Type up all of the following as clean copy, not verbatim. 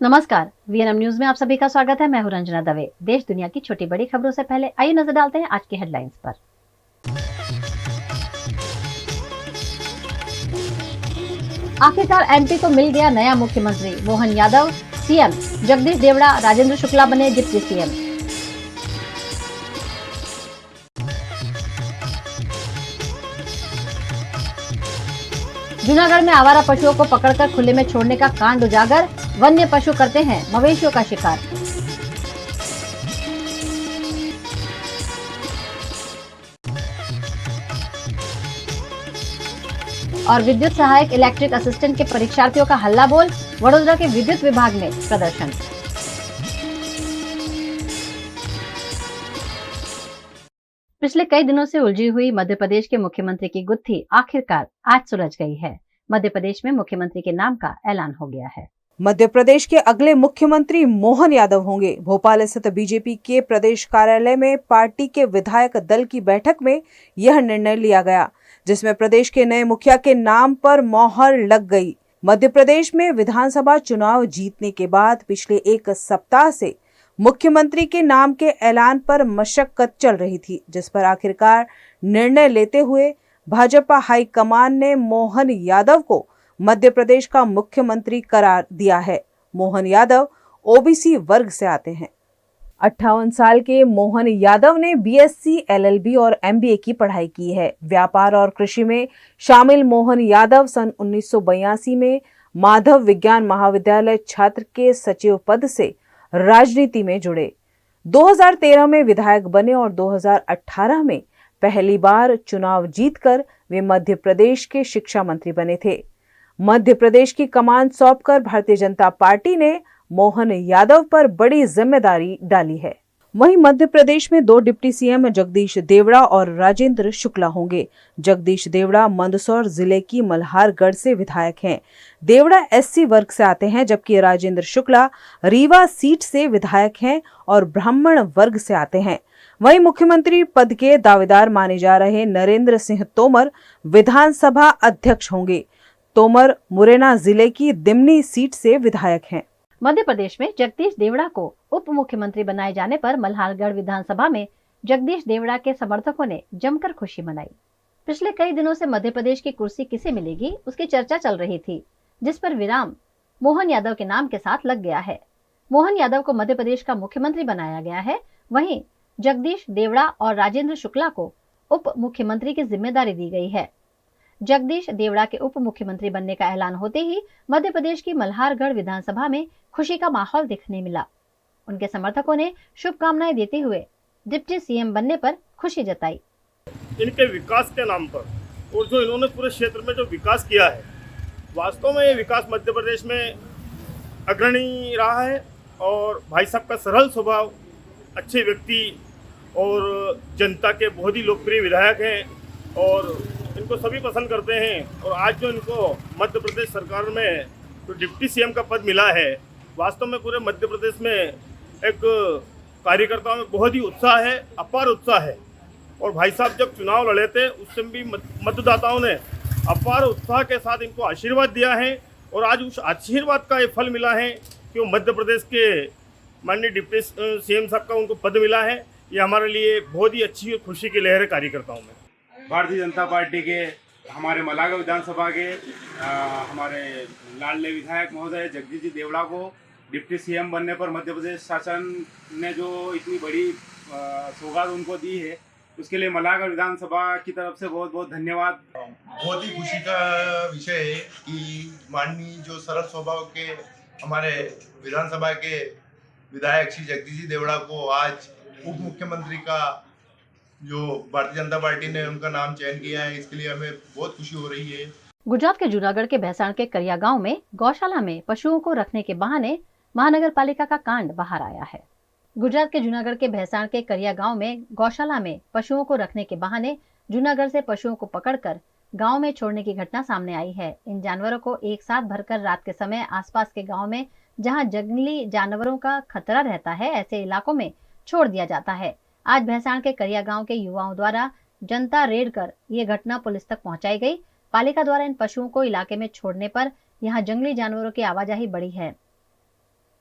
नमस्कार, VNM news में आप सभी का स्वागत है। मैं हूं रंजना दवे। देश दुनिया की छोटी बड़ी खबरों से पहले आइए नजर डालते हैं आज की हेडलाइंस पर। आखिरकार एमपी को मिल गया नया मुख्यमंत्री, मोहन यादव सीएम, जगदीश देवड़ा, राजेंद्र शुक्ला बने डिप्टी सीएम। जूनागढ़ में आवारा पशुओं को पकड़कर खुले में छोड़ने का कांड उजागर, वन्य पशु करते हैं मवेशियों का शिकार। और विद्युत सहायक इलेक्ट्रिक असिस्टेंट के परीक्षार्थियों का हल्ला बोल, वडोदरा के विद्युत विभाग में प्रदर्शन। पिछले कई दिनों से उलझी हुई मध्य प्रदेश के मुख्यमंत्री की गुत्थी आखिरकार आज सुलझ गई है। मध्य प्रदेश में मुख्यमंत्री के नाम का ऐलान हो गया है। मध्य प्रदेश के अगले मुख्यमंत्री मोहन यादव होंगे। भोपाल स्थित बीजेपी के प्रदेश कार्यालय में पार्टी के विधायक दल की बैठक में यह निर्णय लिया गया, जिसमें प्रदेश के नए मुखिया के नाम पर मोहर लग गई। मध्य प्रदेश में विधानसभा चुनाव जीतने के बाद पिछले एक सप्ताह से मुख्यमंत्री के नाम के ऐलान पर मशक्कत चल रही थी, जिस पर आखिरकार निर्णय लेते हुए भाजपा हाईकमान ने मोहन यादव को मध्य प्रदेश का मुख्यमंत्री करार दिया है। मोहन यादव ओबीसी वर्ग से आते हैं। 58 साल के मोहन यादव ने बीएससी, एलएलबी और एमबीए की पढ़ाई की है। व्यापार और कृषि में शामिल मोहन यादव सन 1982 में माधव विज्ञान महाविद्यालय छात्र के सचिव पद से राजनीति में जुड़े। 2013 में विधायक बने और 2018 में पहली बार चुनाव जीतकर वे मध्य प्रदेश के शिक्षा मंत्री बने थे। मध्य प्रदेश की कमान सौंपकर भारतीय जनता पार्टी ने मोहन यादव पर बड़ी जिम्मेदारी डाली है। वहीं मध्य प्रदेश में 2 डिप्टी सीएम जगदीश देवड़ा और राजेंद्र शुक्ला होंगे। जगदीश देवड़ा मंदसौर जिले की मल्हारगढ़ से विधायक हैं। देवड़ा एससी वर्ग से आते हैं, जबकि राजेंद्र शुक्ला रीवा सीट से विधायक हैं और ब्राह्मण वर्ग से आते हैं। वहीं मुख्यमंत्री पद के दावेदार माने जा रहे नरेंद्र सिंह तोमर विधानसभा अध्यक्ष होंगे। तोमर मुरैना जिले की दिमनी सीट से विधायक हैं। मध्य प्रदेश में जगदीश देवड़ा को उप मुख्यमंत्री बनाए जाने पर मल्हारगढ़ विधानसभा में जगदीश देवड़ा के समर्थकों ने जमकर खुशी मनाई। पिछले कई दिनों से मध्य प्रदेश की कुर्सी किसे मिलेगी उसकी चर्चा चल रही थी, जिस पर विराम मोहन यादव के नाम के साथ लग गया है। मोहन यादव को मध्य प्रदेश का मुख्यमंत्री बनाया गया है। वहीं जगदीश देवड़ा और राजेंद्र शुक्ला को उप मुख्यमंत्री की जिम्मेदारी दी गई है। जगदीश देवड़ा के उप मुख्यमंत्री बनने का ऐलान होते ही मध्य प्रदेश की मल्हारगढ़ विधानसभा में खुशी का माहौल दिखने मिला। उनके समर्थकों ने शुभकामनाएं देते हुए डिप्टी सीएम बनने पर खुशी जताई। इनके विकास के नाम पर और जो इन्होंने पूरे क्षेत्र में जो विकास किया है, वास्तव में ये विकास मध्य प्रदेश में अग्रणी रहा है। और भाई साहब का सरल स्वभाव, अच्छे व्यक्ति और जनता के बहुत ही लोकप्रिय विधायक हैं और इनको सभी पसंद करते हैं। और आज जो इनको मध्य प्रदेश सरकार में जो डिप्टी सीएम का पद मिला है, वास्तव में पूरे मध्य प्रदेश में एक कार्यकर्ताओं में बहुत ही उत्साह है, अपार उत्साह है। और भाई साहब जब चुनाव लड़े थे उस समय भी मतदाताओं ने अपार उत्साह के साथ इनको आशीर्वाद दिया है और आज उस आशीर्वाद का ये फल मिला है कि वो मध्य प्रदेश के माननीय डिप्टी सीएम साहब का उनको पद मिला है। ये हमारे लिए बहुत ही अच्छी और खुशी की लहर है कार्यकर्ताओं में। भारतीय जनता पार्टी के हमारे मल्हारगढ़ विधानसभा के हमारे लाडले विधायक महोदय जगदीश जी देवड़ा को डिप्टी सीएम बनने पर मध्य प्रदेश शासन ने जो इतनी बड़ी सौगात उनको दी है, उसके लिए मल्हारगढ़ विधानसभा की तरफ से बहुत बहुत धन्यवाद। बहुत ही खुशी का विषय है कि माननीय जो सरल स्वभाव के हमारे विधानसभा के विधायक श्री जगदीश जी देवड़ा को आज उप मुख्यमंत्री का जो भारतीय जनता पार्टी ने उनका नाम चयन किया है, इसके लिए हमें बहुत खुशी हो रही है। गुजरात के जूनागढ़ के भैसाण के करिया गांव में गौशाला में पशुओं को रखने के बहाने महानगर पालिका का कांड बाहर आया है। गुजरात के जूनागढ़ के भैसाण के करिया गांव में गौशाला में पशुओं को रखने के बहाने जूनागढ़ से पशुओं को पकड़कर गांव में छोड़ने की घटना सामने आई है। इन जानवरों को एक साथ भरकर रात के समय आसपास के गाँव में, जहाँ जंगली जानवरों का खतरा रहता है, ऐसे इलाकों में छोड़ दिया जाता है। आज भैसाण के करिया गांव के युवाओं द्वारा जनता रेड कर ये घटना पुलिस तक पहुंचाई गई। पालिका द्वारा इन पशुओं को इलाके में छोड़ने पर यहाँ जंगली जानवरों की आवाजाही बढ़ी है।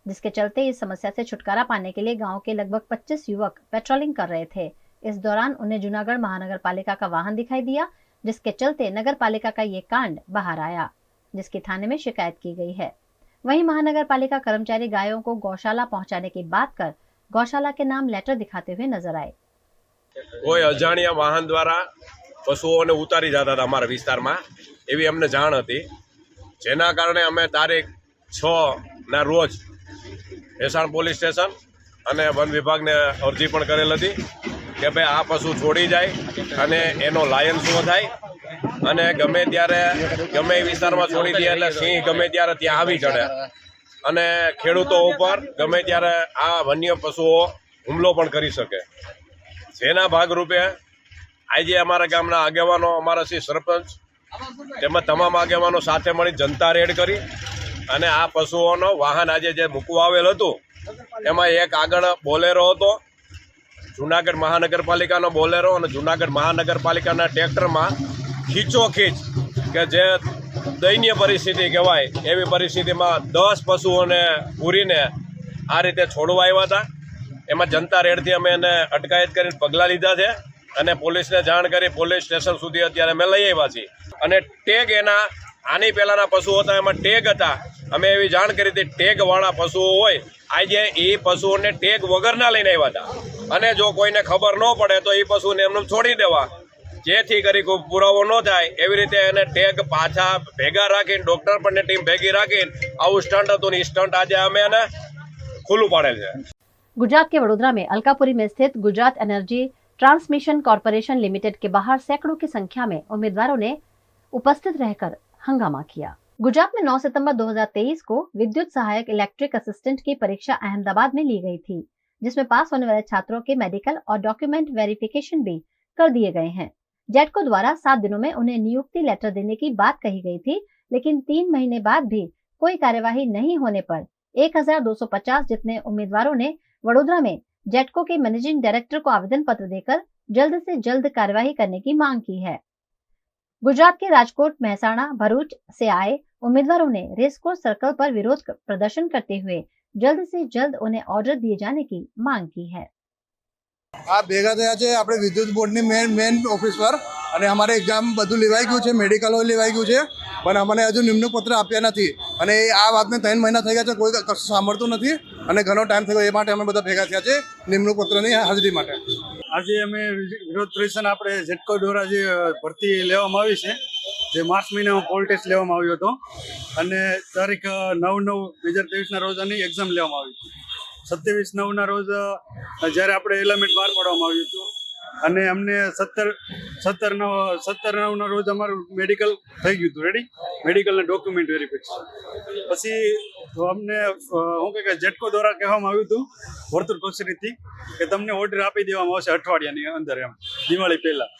जिसके चलते इस समस्या से छुटकारा पाने के लिए गांव के लगभग 25 युवक पेट्रोलिंग कर रहे थे। इस दौरान उन्हें जूनागढ़ महानगर पालिका का वाहन दिखाई दिया, जिसके चलते नगर पालिका का ये कांड बाहर आया, जिसकी थाने में शिकायत की गई है। वहीं महानगर पालिका कर्मचारी गायों को गौशाला पहुंचाने की बात कर गौशाला के नाम लेटर दिखाते हुए नजर आए। કોઈ અજાણ્યા વાહન દ્વારા પશુઓને ઉતારી જતા હતા અમારા વિસ્તારમાં, એવી અમને જાણ હતી, જેના કારણે અમે તારીખ 6ના રોજ ભેસાણ પોલીસ સ્ટેશન અને વન વિભાગને અરજી પણ કરેલ હતી કે ભાઈ આ પશુ છોડી જાય અને એનો લાયન શો થાય અને ગમે ત્યારે ગમે એ વિસ્તારમાં છોડી દે એટલે સિંહ ગમે ત્યારે ત્યાં આવી ચડે અને ખેડૂતો ઉપર ગમે ત્યારે આ વન્ય પશુઓ હુમલો પણ કરી શકે। જેના ભાગરૂપે આજે અમારા ગામના આગેવાનો, અમારા શ્રી સરપંચ તેમજ તમામ આગેવાનો સાથે મળી જનતા રેડ કરી અને આ પશુઓનો વાહન આજે જે મૂકવા આવેલ હતું એમાં એક આગળ બોલેરો હતો, જૂનાગઢ મહાનગરપાલિકાનો બોલેરો અને જૂનાગઢ મહાનગરપાલિકાના ટ્રેક્ટરમાં ખીચોખીચ કે જે દયનીય પરિસ્થિતિ કહેવાય એવી પરિસ્થિતિમાં 10 પશુઓને પૂરીને આ રીતે છોડવા આવ્યા હતા। એમાં જનતા રેડથી અમે એને અટકાયત કરીને પગલાં લીધા છે અને પોલીસને જાણ કરી પોલીસ સ્ટેશન સુધી અત્યારે અમે લઈ આવ્યા છીએ અને ટેગ એના આની પહેલાંના પશુઓ હતા એમાં ટેગ હતા, અમે એવી જાણ કરી હતી ટેગવાળા પશુઓ હોય આજે એ પશુઓને ટેગ વગરના લઈને આવ્યા હતા અને જો કોઈને ખબર ન પડે તો એ પશુને એમને છોડી દેવા, જેથી કરી કોઈ પુરાવો ન થાય એવી રીતે એને ટેગ પાછા ભેગા રાખીને ડૉક્ટર પણ ટીમ ભેગી રાખીને આવું સ્ટન્ટ હતું ને એ સ્ટન્ટ આજે અમે એને ખુલ્લું પાડેલ છે। गुजरात के वडोदरा में अलकापुरी में स्थित Gujarat energy transmission corporation limited के बाहर सैकड़ों की संख्या में उम्मीदवारों ने उपस्थित रहकर हंगामा किया। गुजरात में 9 सितंबर 2023 को विद्युत सहायक इलेक्ट्रिक असिस्टेंट की परीक्षा अहमदाबाद में ली गई थी, जिसमें पास होने वाले छात्रों के मेडिकल और डॉक्यूमेंट वेरिफिकेशन भी कर दिए गए हैं। जेटको द्वारा 7 दिनों में उन्हें नियुक्ति लेटर देने की बात कही गई थी, लेकिन 3 महीने बाद भी कोई कार्यवाही नहीं होने पर 1250 जितने उम्मीदवारों ने वडोदरा में जेटको के मैनेजिंग डायरेक्टर को आवेदन पत्र देकर जल्द से जल्द कार्यवाही करने की मांग की है। गुजरात के राजकोट, मेहसाणा, भरूच से आए उम्मीदवारों ने रेसकोर्स सर्कल पर विरोध प्रदर्शन करते हुए जल्द से जल्द उन्हें ऑर्डर दिए जाने की मांग की है। આ ભેગા થયા છે આપણે વિદ્યુત બોર્ડની મેન ઓફિસ પર અને અમારે એક્ઝામ બધું લેવાઈ ગયું છે, મેડિકલો લેવાઈ ગયું છે, પણ અમને હજુ નિમણૂક પત્ર આપ્યા નથી અને આ વાતને 3 મહિના થઈ ગયા છે, કોઈ કશું સાંભળતું નથી અને ઘણો ટાઈમ થયો, એ માટે અમે બધા ભેગા થયા છે નિમણૂક પત્રની હાજરી માટે। આજે અમે વિરોધ પ્રદર્શન આપણે જેટકો દ્વારા જે ભરતી લેવામાં આવી છે, જે માર્ચ મહિનામાં પોલ ટેસ્ટ લેવામાં આવ્યો હતો અને તારીખ 9/9/2023ના રોજ આની એક્ઝામ લેવામાં આવી હતી। 27/9ના રોજ જ્યારે આપણે એલાઇનમેન્ટ બહાર પાડવામાં આવ્યું હતું અને અમને 17/9ના રોજ અમારું મેડિકલ થઈ ગયું હતું રેડી, મેડિકલના ડોક્યુમેન્ટ વેરિફિકેશન। પછી તો અમને શું કે જેટકો દ્વારા કહેવામાં આવ્યું હતું વર્તુળ કચેરીથી કે તમને ઓર્ડર આપી દેવામાં આવશે અઠવાડિયાની અંદર, એમ દિવાળી પહેલાં।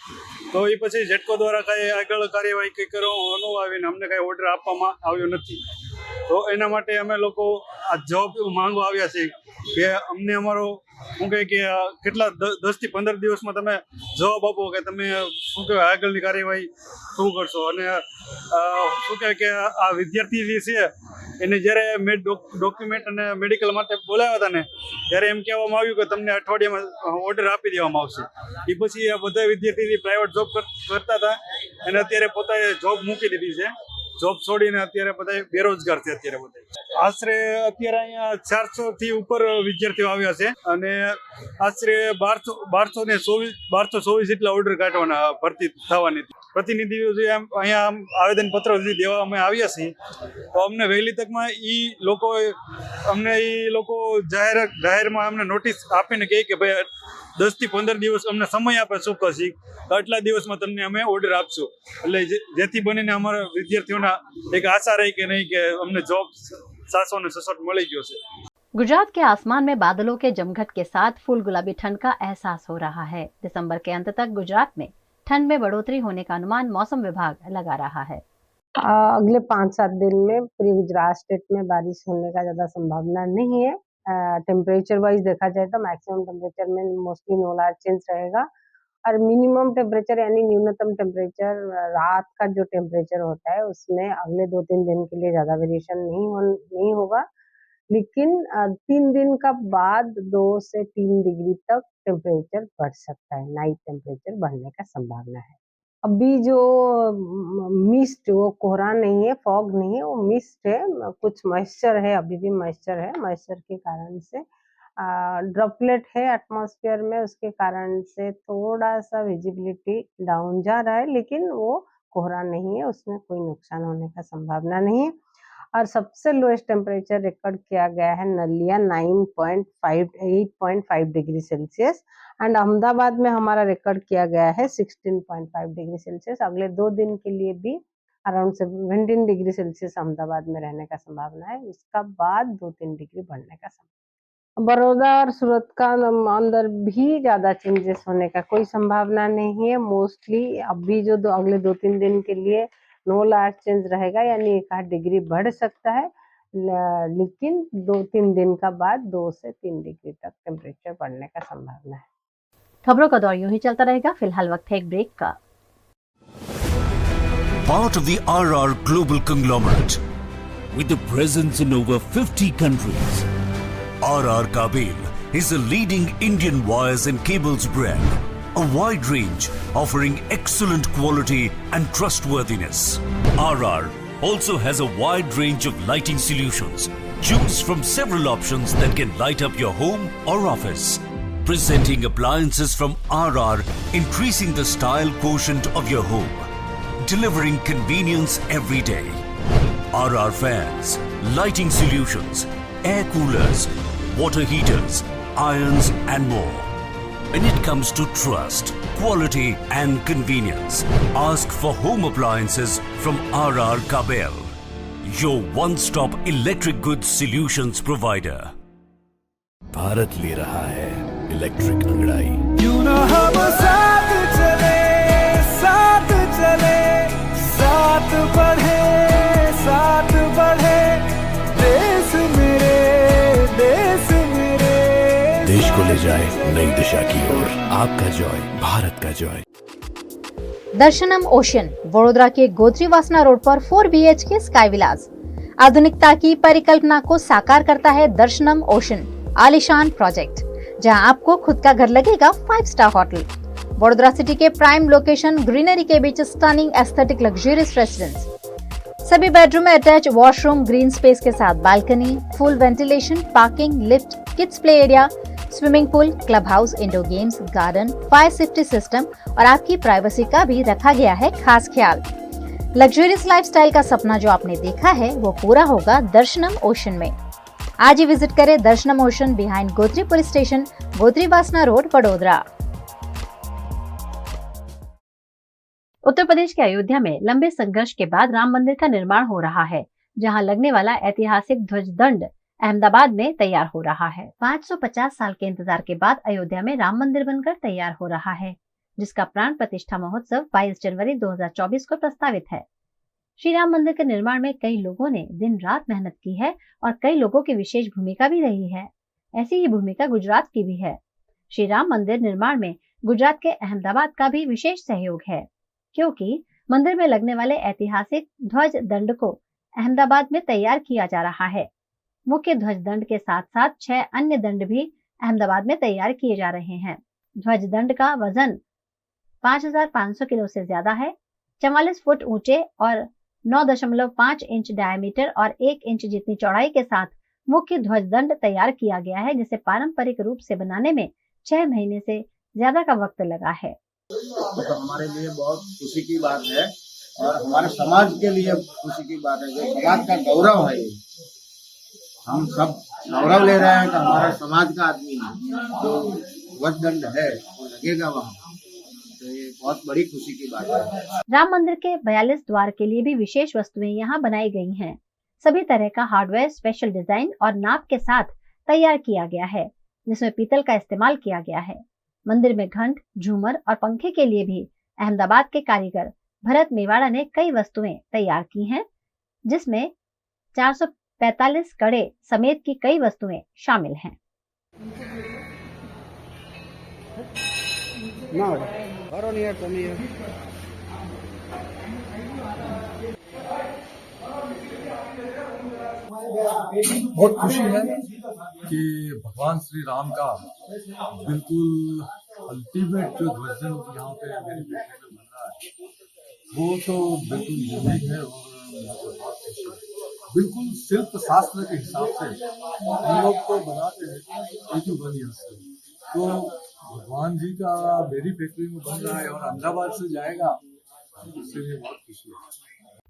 તો એ પછી જેટકો દ્વારા કાંઈ આગળ કાર્યવાહી કંઈ કરવામાં ન આવીને અમને કાંઈ ઓર્ડર આપવામાં આવ્યો નથી। તો એના માટે અમે લોકો આ જવાબ માંગવા આવ્યા છીએ કે અમને અમારો શું કહે કે કેટલા 10 થી 15 દિવસમાં તમે જવાબ આપો કે તમે શું કહેવાય આગળની કાર્યવાહી શું કરશો। અને શું કહે કે આ વિદ્યાર્થી જે છે એને જ્યારે ડોક્યુમેન્ટ અને મેડિકલ માટે બોલાવ્યા હતા ને ત્યારે એમ કહેવામાં આવ્યું કે તમને અઠવાડિયામાં ઓર્ડર આપી દેવામાં આવશે। એ પછી આ બધા વિદ્યાર્થી પ્રાઇવેટ જોબ કરતા હતા અને અત્યારે પોતાએ જોબ મૂકી દીધી છે, જોબ છોડીને અત્યારે બધા બેરોજગાર છે। અત્યારે બધા આશરે અત્યારે અહીંયા 400થી ઉપર વિદ્યાર્થીઓ આવ્યા છે અને આશરે 1224 જેટલા ઓર્ડર કાઢવાના ભરતી થવાની પ્રતિનિધિઓ જે અહીંયા આવેદનપત્ર દેવા અમે આવ્યા છીએ, તો અમને વહેલી તકમાં અમને જાહેરમાં અમને નોટિસ આપીને કહે કે ભાઈ 10 થી 15 દિવસ અમને સમય આપે ચોક્કસી, આટલા દિવસમાં તમને અમે ઓર્ડર આપશું, એટલે જેથી બનીને અમારા વિદ્યાર્થીઓના એક આશા રહી કે નહીં કે અમને જોબ 760 મળી ગયો છે। गुजरात के आसमान में बादलों के जमघट के साथ फूल गुलाबी ठंड का एहसास हो रहा है। दिसंबर के अंत तक गुजरात में ठंड में बढ़ोतरी होने का अनुमान मौसम विभाग लगा रहा है। अगले 5-7 दिन में पूरी गुजरात स्टेट में बारिश होने का ज्यादा संभावना नहीं है। टेम्परेचर वाइज देखा जाए तो मैक्सिमम टेम्परेचर में मोस्टली नो लार्ज चेंज रहेगा और मिनिमम टेम्परेचर यानी न्यूनतम टेम्परेचर रात का जो टेम्परेचर होता है उसमें अगले 2-3 दिन के लिए ज्यादा वेरिएशन नहीं होगा। लेकिन 3 दिन का बाद 2 से 3 डिग्री तक टेम्परेचर बढ़ सकता है, नाइट टेम्परेचर बढ़ने का संभावना है। अभी जो मिस्ट, वो कोहरा नहीं है, फॉग नहीं है, वो मिस्ट है, कुछ मॉइस्चर है, अभी भी मॉइस्चर है। मॉइस्चर के कारण से ड्रॉपलेट है एटमॉस्फेयर में, उसके कारण से थोड़ा सा विजिबिलिटी डाउन जा रहा है, लेकिन वो कोहरा नहीं है, उसमें कोई नुकसान होने का संभावना नहीं है। और सबसे लोएस्ट टेम्परेचर रिकॉर्ड किया गया है नलिया 8.5 डिग्री सेल्सियस, एंड अहमदाबाद में हमारा रिकॉर्ड किया गया है 16.5 डिग्री सेल्सियस। अगले 2 दिन के लिए भी अराउंड 17 डिग्री सेल्सियस अहमदाबाद में रहने का संभावना है। उसका बाद 2-3 डिग्री बढ़ने का संभावना। बड़ौदा और सूरत का अंदर भी ज्यादा चेंजेस होने का कोई संभावना नहीं है। मोस्टली अभी जो अगले 2-3 दिन के लिए नो लार्ज चेंज रहेगा, यानी 1-8 डिग्री बढ़ सकता है, लेकिन 2-3 दिन का बाद 2 से 3 डिग्री तक टेम्परेचर बढ़ने का संभावना है। खबरों का दौर यूं ही चलता रहेगा, फिलहाल वक्त है एक ब्रेक का। Part of the RR Global Conglomerate with a presence in over 50 countries. RR Kabel is a leading Indian wires and cables brand, a wide range offering excellent quality and trustworthiness. RR also has a wide range of lighting solutions. Choose from several options that can light up your home or office. Presenting appliances from RR, increasing the style quotient of your home. Delivering convenience every day. RR fans, lighting solutions, air coolers, water heaters, irons and more. When it comes to trust, quality and convenience, ask for home appliances from RR Kabel, your one-stop electric goods solutions provider. Bharat ले रहा है electric अंगड़ाई। क्यों ना हम साथ चले, साथ चले, साथ बढ़े, साथ बढ़े, देश मेरे, देश मेरे। देश को ले जाए नई दिशा की ओर। आपका जॉय, भारत का जॉय। दर्शनम ओशन, वडोदरा के गोत्री वासना रोड पर 4 BHK स्काई विलास। आधुनिकता की परिकल्पना को साकार करता है दर्शनम ओशन आलीशान प्रोजेक्ट, जहां आपको खुद का घर लगेगा 5 स्टार होटल। वडोदरा सिटी के प्राइम लोकेशन, ग्रीनरी के बीच स्टनिंग एस्थेटिक लग्जरियस रेसिडेंस। सभी बेडरूम में अटैच वॉशरूम, ग्रीन स्पेस के साथ balcony, full ventilation, parking, lift, kids play area, swimming pool, club house, indoor games, garden, fire safety system और आपकी privacy का भी रखा गया है खास ख्याल। लग्जरियस लाइफस्टाइल का सपना जो आपने देखा है वो पूरा होगा दर्शनम ओशन में। आज ही विजिट करें दर्शनम ocean behind Gotri police station, Gotri वासना रोड, वडोदरा। उत्तर प्रदेश के अयोध्या में लंबे संघर्ष के बाद राम मंदिर का निर्माण हो रहा है, जहां लगने वाला ऐतिहासिक ध्वज दंड अहमदाबाद में तैयार हो रहा है। 550 साल के इंतजार के बाद अयोध्या में राम मंदिर बनकर तैयार हो रहा है, जिसका प्राण प्रतिष्ठा महोत्सव 22 जनवरी 2024 को प्रस्तावित है। श्री राम मंदिर के निर्माण में कई लोगों ने दिन रात मेहनत की है और कई लोगों की विशेष भूमिका भी रही है। ऐसी ही भूमिका गुजरात की भी है। श्री राम मंदिर निर्माण में गुजरात के अहमदाबाद का भी विशेष सहयोग है, क्योंकि मंदिर में लगने वाले ऐतिहासिक ध्वज दंड को अहमदाबाद में तैयार किया जा रहा है। मुख्य ध्वज दंड के साथ साथ 6 अन्य दंड भी अहमदाबाद में तैयार किए जा रहे हैं। ध्वज दंड का वजन 5500 किलो से ज्यादा है, 44 फुट ऊंचे और 9.5 इंच डायमीटर और 1 इंच जितनी चौड़ाई के साथ मुख्य ध्वज दंड तैयार किया गया है, जिसे पारंपरिक रूप से बनाने में 6 महीने से ज्यादा का वक्त लगा है। तो हमारे लिए बहुत खुशी की बात है और हमारे समाज के लिए खुशी की बात है। जो समाज का गौरव है, हम सब गौरव ले रहे हैं कि हमारे समाज का आदमी जो ध्वज दंड है वो लगेगा वहाँ, तो ये बहुत बड़ी खुशी की बात है। राम मंदिर के 42 द्वार के लिए भी विशेष वस्तुएं यहाँ बनाई गई हैं। सभी तरह का हार्डवेयर स्पेशल डिजाइन और नाप के साथ तैयार किया गया है, जिसमें पीतल का इस्तेमाल किया गया है। मंदिर में घंट, झूमर और पंखे के लिए भी अहमदाबाद के कारीगर भरत मेवाड़ा ने कई वस्तुएं तैयार की हैं, जिसमें 445 कड़े समेत की कई वस्तुएं शामिल हैं। बहुत खुशी है कि भगवान श्री राम का बिल्कुल अल्टीमेट जो वर्जन यहाँ पे मेरे बेटे में बन रहा है वो तो बिल्कुल यूनिक है और मुझे बहुत खुशी है। बिल्कुल शिल्प शास्त्र के हिसाब से हम लोग तो बनाते हैं 81 ईयर्स से, तो भगवान जी का मेरी फैक्ट्री में बन रहा है और अहमदाबाद से जाएगा, उससे मुझे बहुत खुशी है।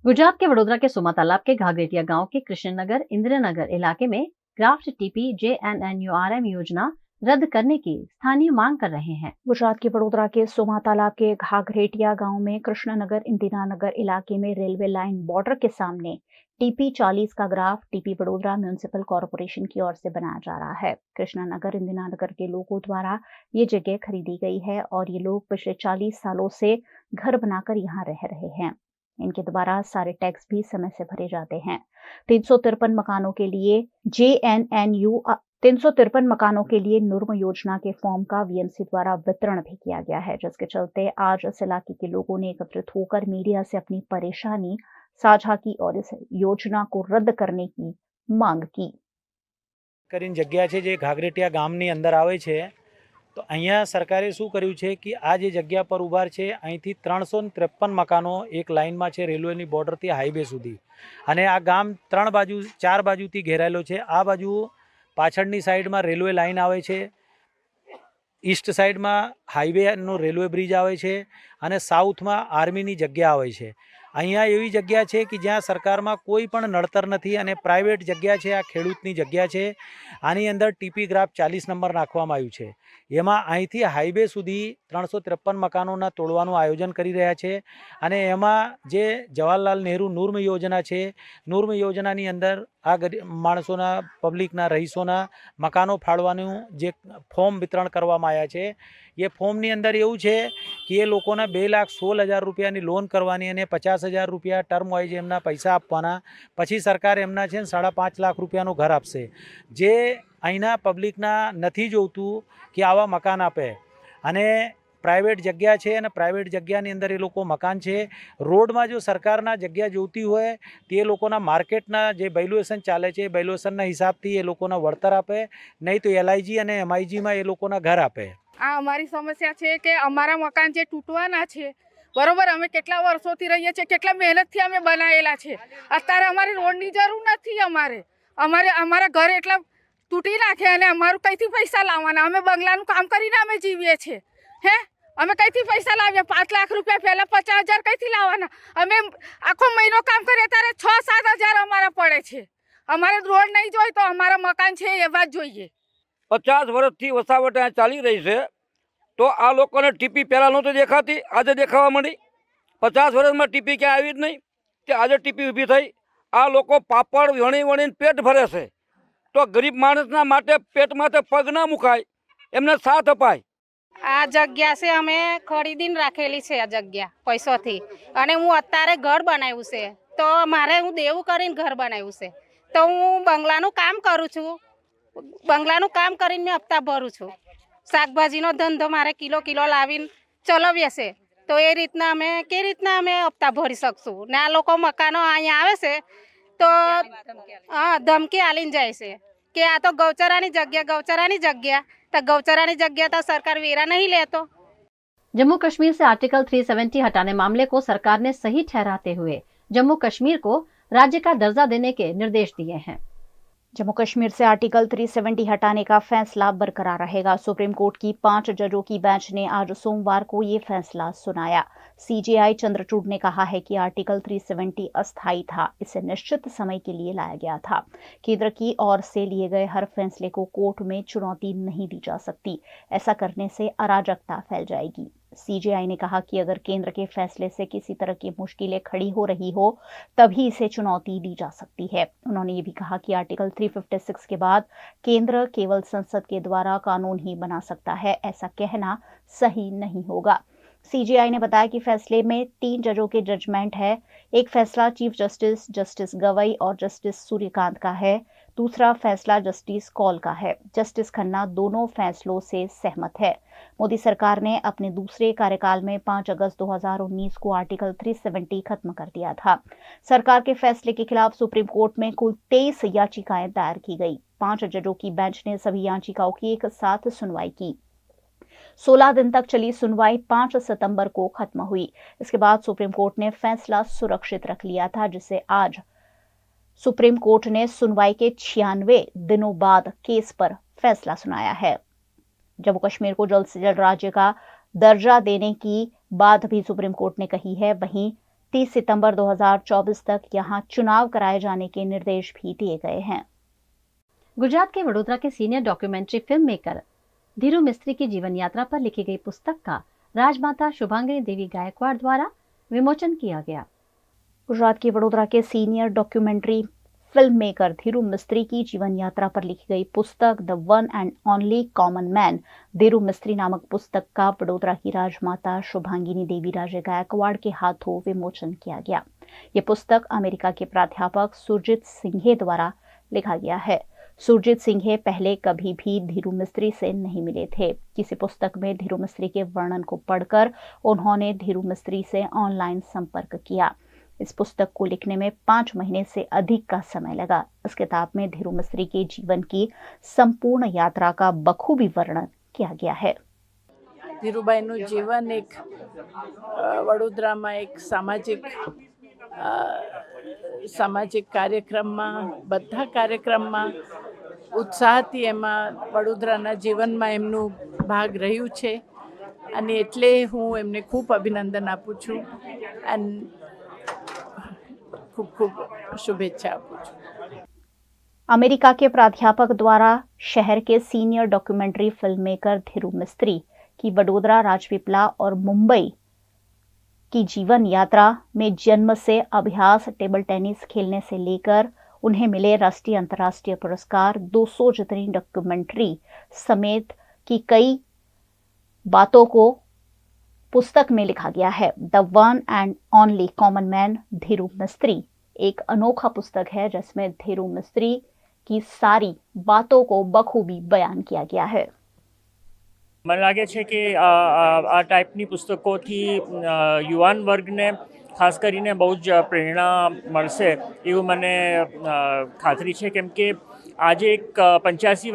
गुजरात के वडोदरा के सोमा तालाब के घाघरेटिया गांव के कृष्णनगर इंदिरानगर इलाके में ग्राफ्ट टीपी JNNURM योजना रद्द करने की स्थानीय मांग कर रहे हैं। गुजरात के वडोदरा के सोमा तालाब के घाघरेटिया गांव में कृष्णनगर इंदिरानगर इलाके में रेलवे लाइन बॉर्डर के सामने टीपी 40 का graph TP Vadodara municipal corporation की ओर से बनाया जा रहा है। कृष्णनगर इंदिरानगर के लोगों द्वारा ये जगह खरीदी गई है और ये लोग पिछले 40 सालों से घर बनाकर यहाँ रह रहे हैं। इनके द्वारा सारे टैक्स भी समय से भरे जाते हैं। 353 मकानों के लिए JNNU 353 मकानों के लिए नुर्म योजना के फॉर्म का VMC द्वारा वितरण भी किया गया है, जिसके चलते आज इस इलाके के लोगों ने एकत्रित होकर मीडिया से अपनी परेशानी साझा की और इस योजना को रद्द करने की मांग की। કરીને જગ્યા છે જે ઘાઘરેટિયા ગામની અંદર આવે છે, તો અહીંયા સરકારે શું કર્યું છે કે આ જે જગ્યા પર ઉભા છે અહીંથી 353 મકાનો એક લાઇનમાં છે રેલવેની બોર્ડરથી હાઈવે સુધી, અને આ ગામ 4 બાજુથી ઘેરાયેલો છે। આ બાજુ પાછળની સાઈડમાં રેલવે લાઇન આવે છે, ઈસ્ટ સાઈડમાં હાઈવેનો રેલવે બ્રિજ આવે છે અને સાઉથમાં આર્મીની જગ્યા આવે છે। અહીંયા એવી જગ્યા છે કે જ્યાં સરકારમાં કોઈ પણ નડતર નથી અને પ્રાઇવેટ જગ્યા છે, આ ખેડૂતની જગ્યા છે। આની અંદર ટીપી ગ્રાફ 40 નંબર નાખવામાં આવ્યું છે। એમાં અહીંથી હાઈવે સુધી 353 મકાનોના તોડવાનું આયોજન કરી રહ્યા છે અને એમાં જે જવાહરલાલ નહેરુ નુર્મ યોજના છે, નુર્મ યોજનાની અંદર આ માણસોના પબ્લિકના રહીશોના મકાનો ફાળવાનું જે ફોર્મ વિતરણ કરવામાં આવ્યા છે, એ ફોર્મની અંદર એવું છે કે એ લોકોના 2,16,000 રૂપિયાની લોન કરવાની અને 50,000 રૂપિયા ટર્મ વાઇઝ એમના પૈસા આપવાના, પછી સરકાર એમના છે 5.5 લાખ રૂપિયાનું ઘર આપશે। જે અહીંના પબ્લિકના નથી જોતું કે આવા મકાન આપે, અને પ્રાઇવેટ જગ્યા છે અને પ્રાઇવેટ જગ્યાની અંદર એ લોકો મકાન છે। રોડમાં જો સરકારના જગ્યા જોતી હોય તો એ લોકોના માર્કેટના જે વેલ્યુએશન ચાલે છે, વેલ્યુએશનના હિસાબથી એ લોકોના વળતર આપે, નહીં તો LIG અને MIGમાં એ લોકોના ઘર આપે। આ અમારી સમસ્યા છે કે અમારા મકાન જે તૂટવાના છે, બરોબર, અમે કેટલા વર્ષોથી રહીએ છીએ, કેટલા મહેનતથી અમે બનાવેલા છે। અત્યારે અમારી રોડની જરૂર નથી। અમારા ઘર એટલા તૂટી નાખે અને અમારું કઈથી પૈસા લાવવાના? અમે બંગલાનું કામ કરીને અમે જીવીએ છીએ। હે, અમે કઈથી પૈસા લાવીએ? 5 લાખ રૂપિયા પહેલા 50,000 કઈથી લાવવાના? અમે આખો મહિનો કામ કરીએ ત્યારે 6-7 હજાર અમારા પડે છે। અમારે રોડ નહીં જોઈએ તો અમારા મકાન છે એવા જ જોઈએ। 50 વર્ષથી વસાવટ આ ચાલી રહી છે, તો આ લોકોને ટીપી પહેલાં નહોતી દેખાતી, આજે દેખાવા મળી। 50 વર્ષમાં ટીપી ક્યાં આવી જ નહીં, તે આજે ટીપી ઊભી થઈ। આ લોકો પાપડ વણી વણીને પેટ ભરે છે, તો ગરીબ માણસના માટે પેટમાંથી પગ ના મુકાય, એમને સાથ અપાય। આ જગ્યા છે અમે ખરીદીને રાખેલી છે, આ જગ્યા પૈસાથી, અને હું અત્યારે ઘર બનાવ્યું છે, તો મારે હું દેવું કરીને ઘર બનાવ્યું છે, તો હું બંગલાનું કામ કરું છું, બંગલાનું કામ કરીને મેં હપ્તા ભરું છું। શાકભાજીનો ધંધો મારે કિલો લાવીને ચલાવીએ છે, તો એ રીતના અમે કેવી રીતના અમે હપ્તા ભરી શકશું? ને આ લોકો મકાનો અહીંયા આવે છે તો હા ધમકી આલીને જાય છે કે આ તો ગૌચરાની જગ્યા, तो गौचरानी जगह तो सरकार वेरा नहीं लेतो। जम्मू कश्मीर से आर्टिकल 370 हटाने मामले को सरकार ने सही ठहराते हुए जम्मू कश्मीर को राज्य का दर्जा देने के निर्देश दिए हैं। जम्मू कश्मीर से आर्टिकल 370 हटाने का फैसला बरकरार रहेगा। सुप्रीम कोर्ट की 5 जजों की बेंच ने आज सोमवार को ये फैसला सुनाया। CJI चंद्रचूड़ ने कहा है कि आर्टिकल 370 अस्थायी था, इसे निश्चित समय के लिए लाया गया था। केंद्र की ओर से लिए गए हर फैसले को कोर्ट में चुनौती नहीं दी जा सकती, ऐसा करने से अराजकता फैल जाएगी। CJI ने कहा कि अगर केंद्र के फैसले से किसी तरह की मुश्किलें खड़ी हो रही हो तभी इसे चुनौती दी जा सकती है। उन्होंने ये भी कहा कि आर्टिकल 356 के बाद केंद्र केवल संसद के द्वारा कानून ही बना सकता है, ऐसा कहना सही नहीं होगा। CJI ने बताया कि फैसले में 3 जजों के जजमेंट है। एक फैसला चीफ जस्टिस गवई और जस्टिस सूर्यकांत का है, दूसरा फैसला जस्टिस कौल का है। जस्टिस खन्ना दोनों फैसलों से सहमत है। मोदी सरकार ने अपने दूसरे कार्यकाल में 5 अगस्त 2019 को आर्टिकल 370 खत्म कर दिया था। सरकार के फैसले के खिलाफ सुप्रीम कोर्ट में कुल 23 याचिकाएं दायर की गई। 5 जजों की बेंच ने सभी याचिकाओं की एक साथ सुनवाई की। 16 दिन तक चली सुनवाई 5 सितंबर को खत्म हुई। इसके बाद सुप्रीम कोर्ट ने फैसला सुरक्षित रख लिया था, जिसे आज सुप्रीम कोर्ट ने सुनवाई के 96 दिनों बाद केस पर फैसला सुनाया है। जम्मू कश्मीर को जल्द से जल्द राज्य का दर्जा देने की बात भी सुप्रीम कोर्ट ने कही है। वहीं 30 सितंबर 2024 तक यहां चुनाव कराए जाने के निर्देश भी दिए गए हैं। गुजरात के वडोदरा के senior documentary film maker Dhiru मिस्त्री की जीवन यात्रा पर लिखी गई पुस्तक का राजमाता शुभांगिनी देवी गायकवाड़ द्वारा विमोचन किया गया। गुजरात के वडोदरा के senior documentary film maker Dhiru मिस्त्री की जीवन यात्रा पर लिखी गई पुस्तक the one and only common man Dhiru मिस्त्री नामक पुस्तक का वडोदरा की राजमाता शुभांगिनी देवी राजे गायकवाड़ के हाथों विमोचन किया गया। ये पुस्तक अमेरिका के प्राध्यापक सुरजीत सिंघे द्वारा लिखा गया है। सुरजीत सिंघे पहले कभी भी धीरू मिस्त्री से नहीं मिले थे। किसी पुस्तक में धीरू मिस्त्री के वर्णन को पढ़कर उन्होंने धीरू मिस्त्री से ऑनलाइन संपर्क किया। इस पुस्तक को लिखने में 5 महीने से अधिक का समय लगा। इस किताब में धीरू मिस्त्री के जीवन की संपूर्ण यात्रा का बखूबी वर्णन किया गया है। ધીરુભાઈનું જીવન એક વડોદરામાં એક સામાજિક કાર્યક્રમમાં બધા કાર્યક્રમમાં ઉત્સાહથી એમાં વડોદરાના જીવનમાં એમનું ભાગ રહ્યું છે અને એટલે હું એમને ખૂબ અભિનંદન આપું છું અને ખૂબ ખૂબ શુભેચ્છા આપું છું। अमेरिका के प्राध्यापक द्वारा शहर के senior documentary film maker Dhiru मिस्त्री की वडोदरा, राजपीपला और मुंबई की जीवन यात्रा में जन्म से अभ्यास, टेबल टेनिस खेलने से लेकर उन्हें मिले राष्ट्रीय अंतर्राष्ट्रीय पुरस्कार, 200 जितनी डॉक्यूमेंट्री समेत की कई बातों को पुस्तक में लिखा गया है। The one and only common man Dhiru मिस्त्री एक अनोखा पुस्तक है जिसमें धीरू मिस्त्री की सारी बातों को बखूबी बयान किया गया है। મને લાગે છે કે આ ટાઈપની પુસ્તકોથી યુવાન વર્ગને ખાસ કરીને બહુ જ પ્રેરણા મળશે એવું મને ખાતરી છે, કેમ કે આજે એક 85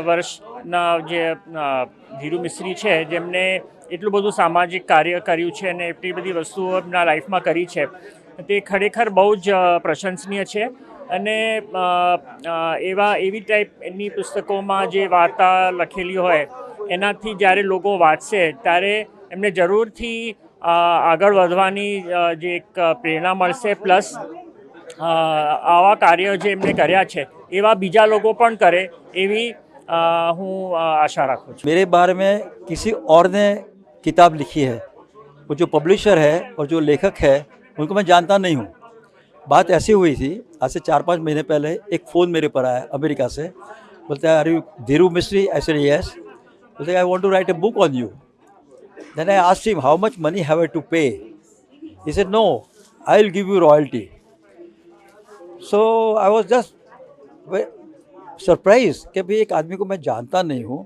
વર્ષના જે ધીरू મિસ્ત્રી છે જેમને એટલું બધું સામાજિક કાર્ય કર્યું છે અને એટલી બધી વસ્તુઓ એમના લાઈફમાં કરી છે, તે ખરેખર બહુ જ પ્રશંસનીય છે। અને એવી ટાઈપની પુસ્તકોમાં જે વાર્તા લખેલી હોય એનાથી જ્યારે લોકો વાંચશે ત્યારે એમને જરૂરથી આગળ વધવાની જે એક પ્રેરણા મળશે, પ્લસ આવા કાર્યો જે એમને કર્યા છે એવા બીજા લોકો પણ કરે એવી હું આશા રાખું છું। मेरे बारे में किसी और ने किताब लिखी है, वो जो पब्लिशर है और जो लेखक है उनको मैं जानता नहीं हूँ। बात ऐसी हुई थी, आज से 4-5 महीने पहले एक फ़ोन मेरे पर आया अमेरिका से, बोलते हैं are you Dheeru Mistry? I said yes. बोलते I want to write a book on you. Then I asked him how much money have I to pay? He said no, I will give you royalty. So I was just surprise कि भाई एक आदमी को मैं जानता नहीं हूँ।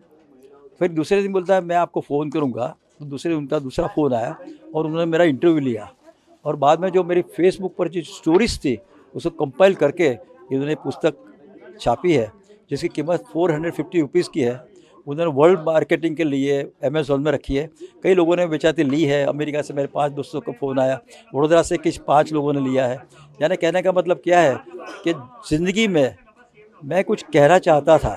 फिर दूसरे दिन बोलता है मैं आपको फ़ोन करूँगा, तो दूसरे दिन उनका दूसरा फ़ोन आया और उन्होंने मेरा इंटरव्यू लिया और बाद में जो मेरी फेसबुक पर जो स्टोरीज थी उसको कंपाइल करके इन्होंने पुस्तक छापी है जिसकी कीमत 450 रुपीज़ की है। उन्होंने वर्ल्ड मार्केटिंग के लिए अमेज़ॉन में रखी है। कई लोगों ने बेचाते ली है। अमेरिका से मेरे 5 दोस्तों का फ़ोन आया, वडोदरा से किस 5 लोगों ने लिया है। यानी कहने का मतलब क्या है कि ज़िंदगी में मैं कुछ कहना चाहता था,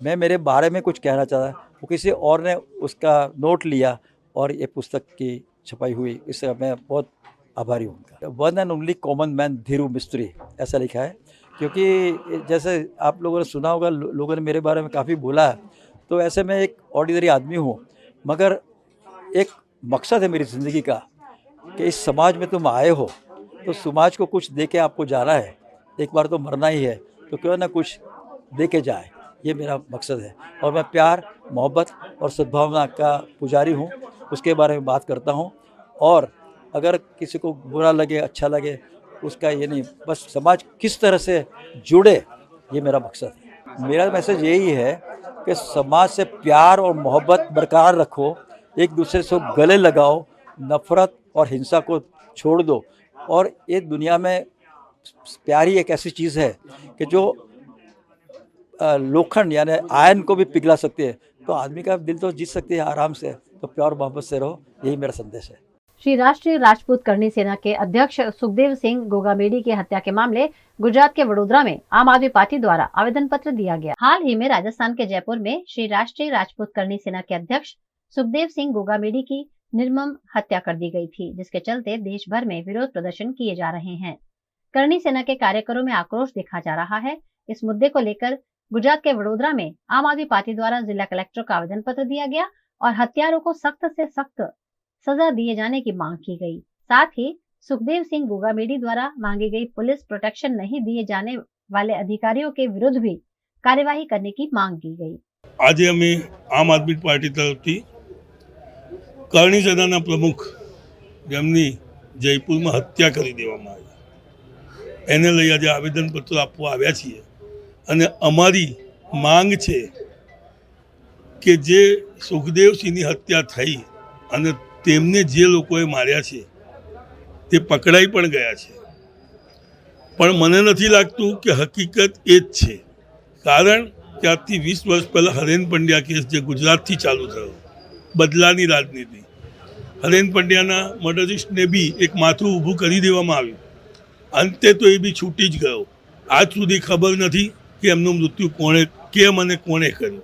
मैं मेरे बारे में कुछ कहना चाहता, वो किसी और ने उसका नोट लिया और ये पुस्तक की छपाई हुई। इससे मैं बहुत आभारी हूँ उनका। One and only common man Dhiru मिस्त्री ऐसा लिखा है, क्योंकि जैसे आप लोगों ने सुना होगा, लोगों ने मेरे बारे में काफ़ी बोला है, तो ऐसे मैं एक ऑर्डिनरी आदमी हूँ, मगर एक मकसद है मेरी ज़िंदगी का कि इस समाज में तुम आए हो तो समाज को कुछ दे के आपको जाना है। एक बार तो मरना ही है, तो क्यों ना कुछ दे के जाए, ये मेरा मकसद है। और मैं प्यार, मोहब्बत और सद्भावना का पुजारी हूँ, उसके बारे में बात करता हूँ। और अगर किसी को बुरा लगे, अच्छा लगे, उसका ये नहीं, बस समाज किस तरह से जुड़े ये मेरा मकसद है। मेरा मैसेज यही है कि समाज से प्यार और मोहब्बत बरकरार रखो, एक दूसरे से गले लगाओ, नफ़रत और हिंसा को छोड़ दो। और ये दुनिया में प्यार ही एक ऐसी चीज़ है कि जो लोखंड यानी आयरन को भी पिघला सकती है, तो आदमी का दिल तो जीत सकती है आराम से। तो प्यार मोहब्बत से रहो, यही मेरा संदेश है। श्री राष्ट्रीय राजपूत करणी सेना के अध्यक्ष सुखदेव सिंह गोगामेडी की हत्या के मामले गुजरात के वडोदरा में आम आदमी पार्टी द्वारा आवेदन पत्र दिया गया। हाल ही में राजस्थान के जयपुर में श्री राष्ट्रीय राजपूत करणी सेना के अध्यक्ष सुखदेव सिंह गोगामेडी की निर्मम हत्या कर दी गई थी, जिसके चलते देश भर में विरोध प्रदर्शन किए जा रहे हैं। करणी सेना के कार्यकरों में आक्रोश देखा जा रहा है। इस मुद्दे को लेकर गुजरात के वडोदरा में आम आदमी पार्टी द्वारा जिला कलेक्टर को आवेदन पत्र दिया गया और हत्यारों को सख्त से सख्त सजा दिए जाने की मांग की गई। साथ ही सुखदेव सिंह गोगामेडी द्वारा मांगी गई पुलिस प्रोटेक्शन नहीं दिए जाने वाले अधिकारियों के विरुद्ध भी कार्यवाही करने की मांग की गई। आज अमे आम आदमी पार्टी तरफथी करणी सेना प्रमुख जेमनी जयपुर में हत्या करी देवामां आवी एने लई आज आवेदन पत्र आपवा आव्या छीए अने अमारी मांग छे के जे सुखदेव सिंहनी हत्या थई अने तेमने जे लोकोए मार्या छे ते पकड़ाई पण गया छे, पण मने नथी लागतुं के हकीकत ए ज छे। कारण के आजथी 20 वर्ष पहला हरेन पंड्या केस जे गुजरातथी चालू थयो, बदलानी राजनीति, हरेन पंड्याना मर्डरिस्टने बी एक माथुं ऊभुं करी देवामां आव्युं। अंते तो ए बी छूटी ज गयो। आज सुधी खबर नहीं कि एमनुं मृत्यु कोणे केम अने कोणे कर्युं।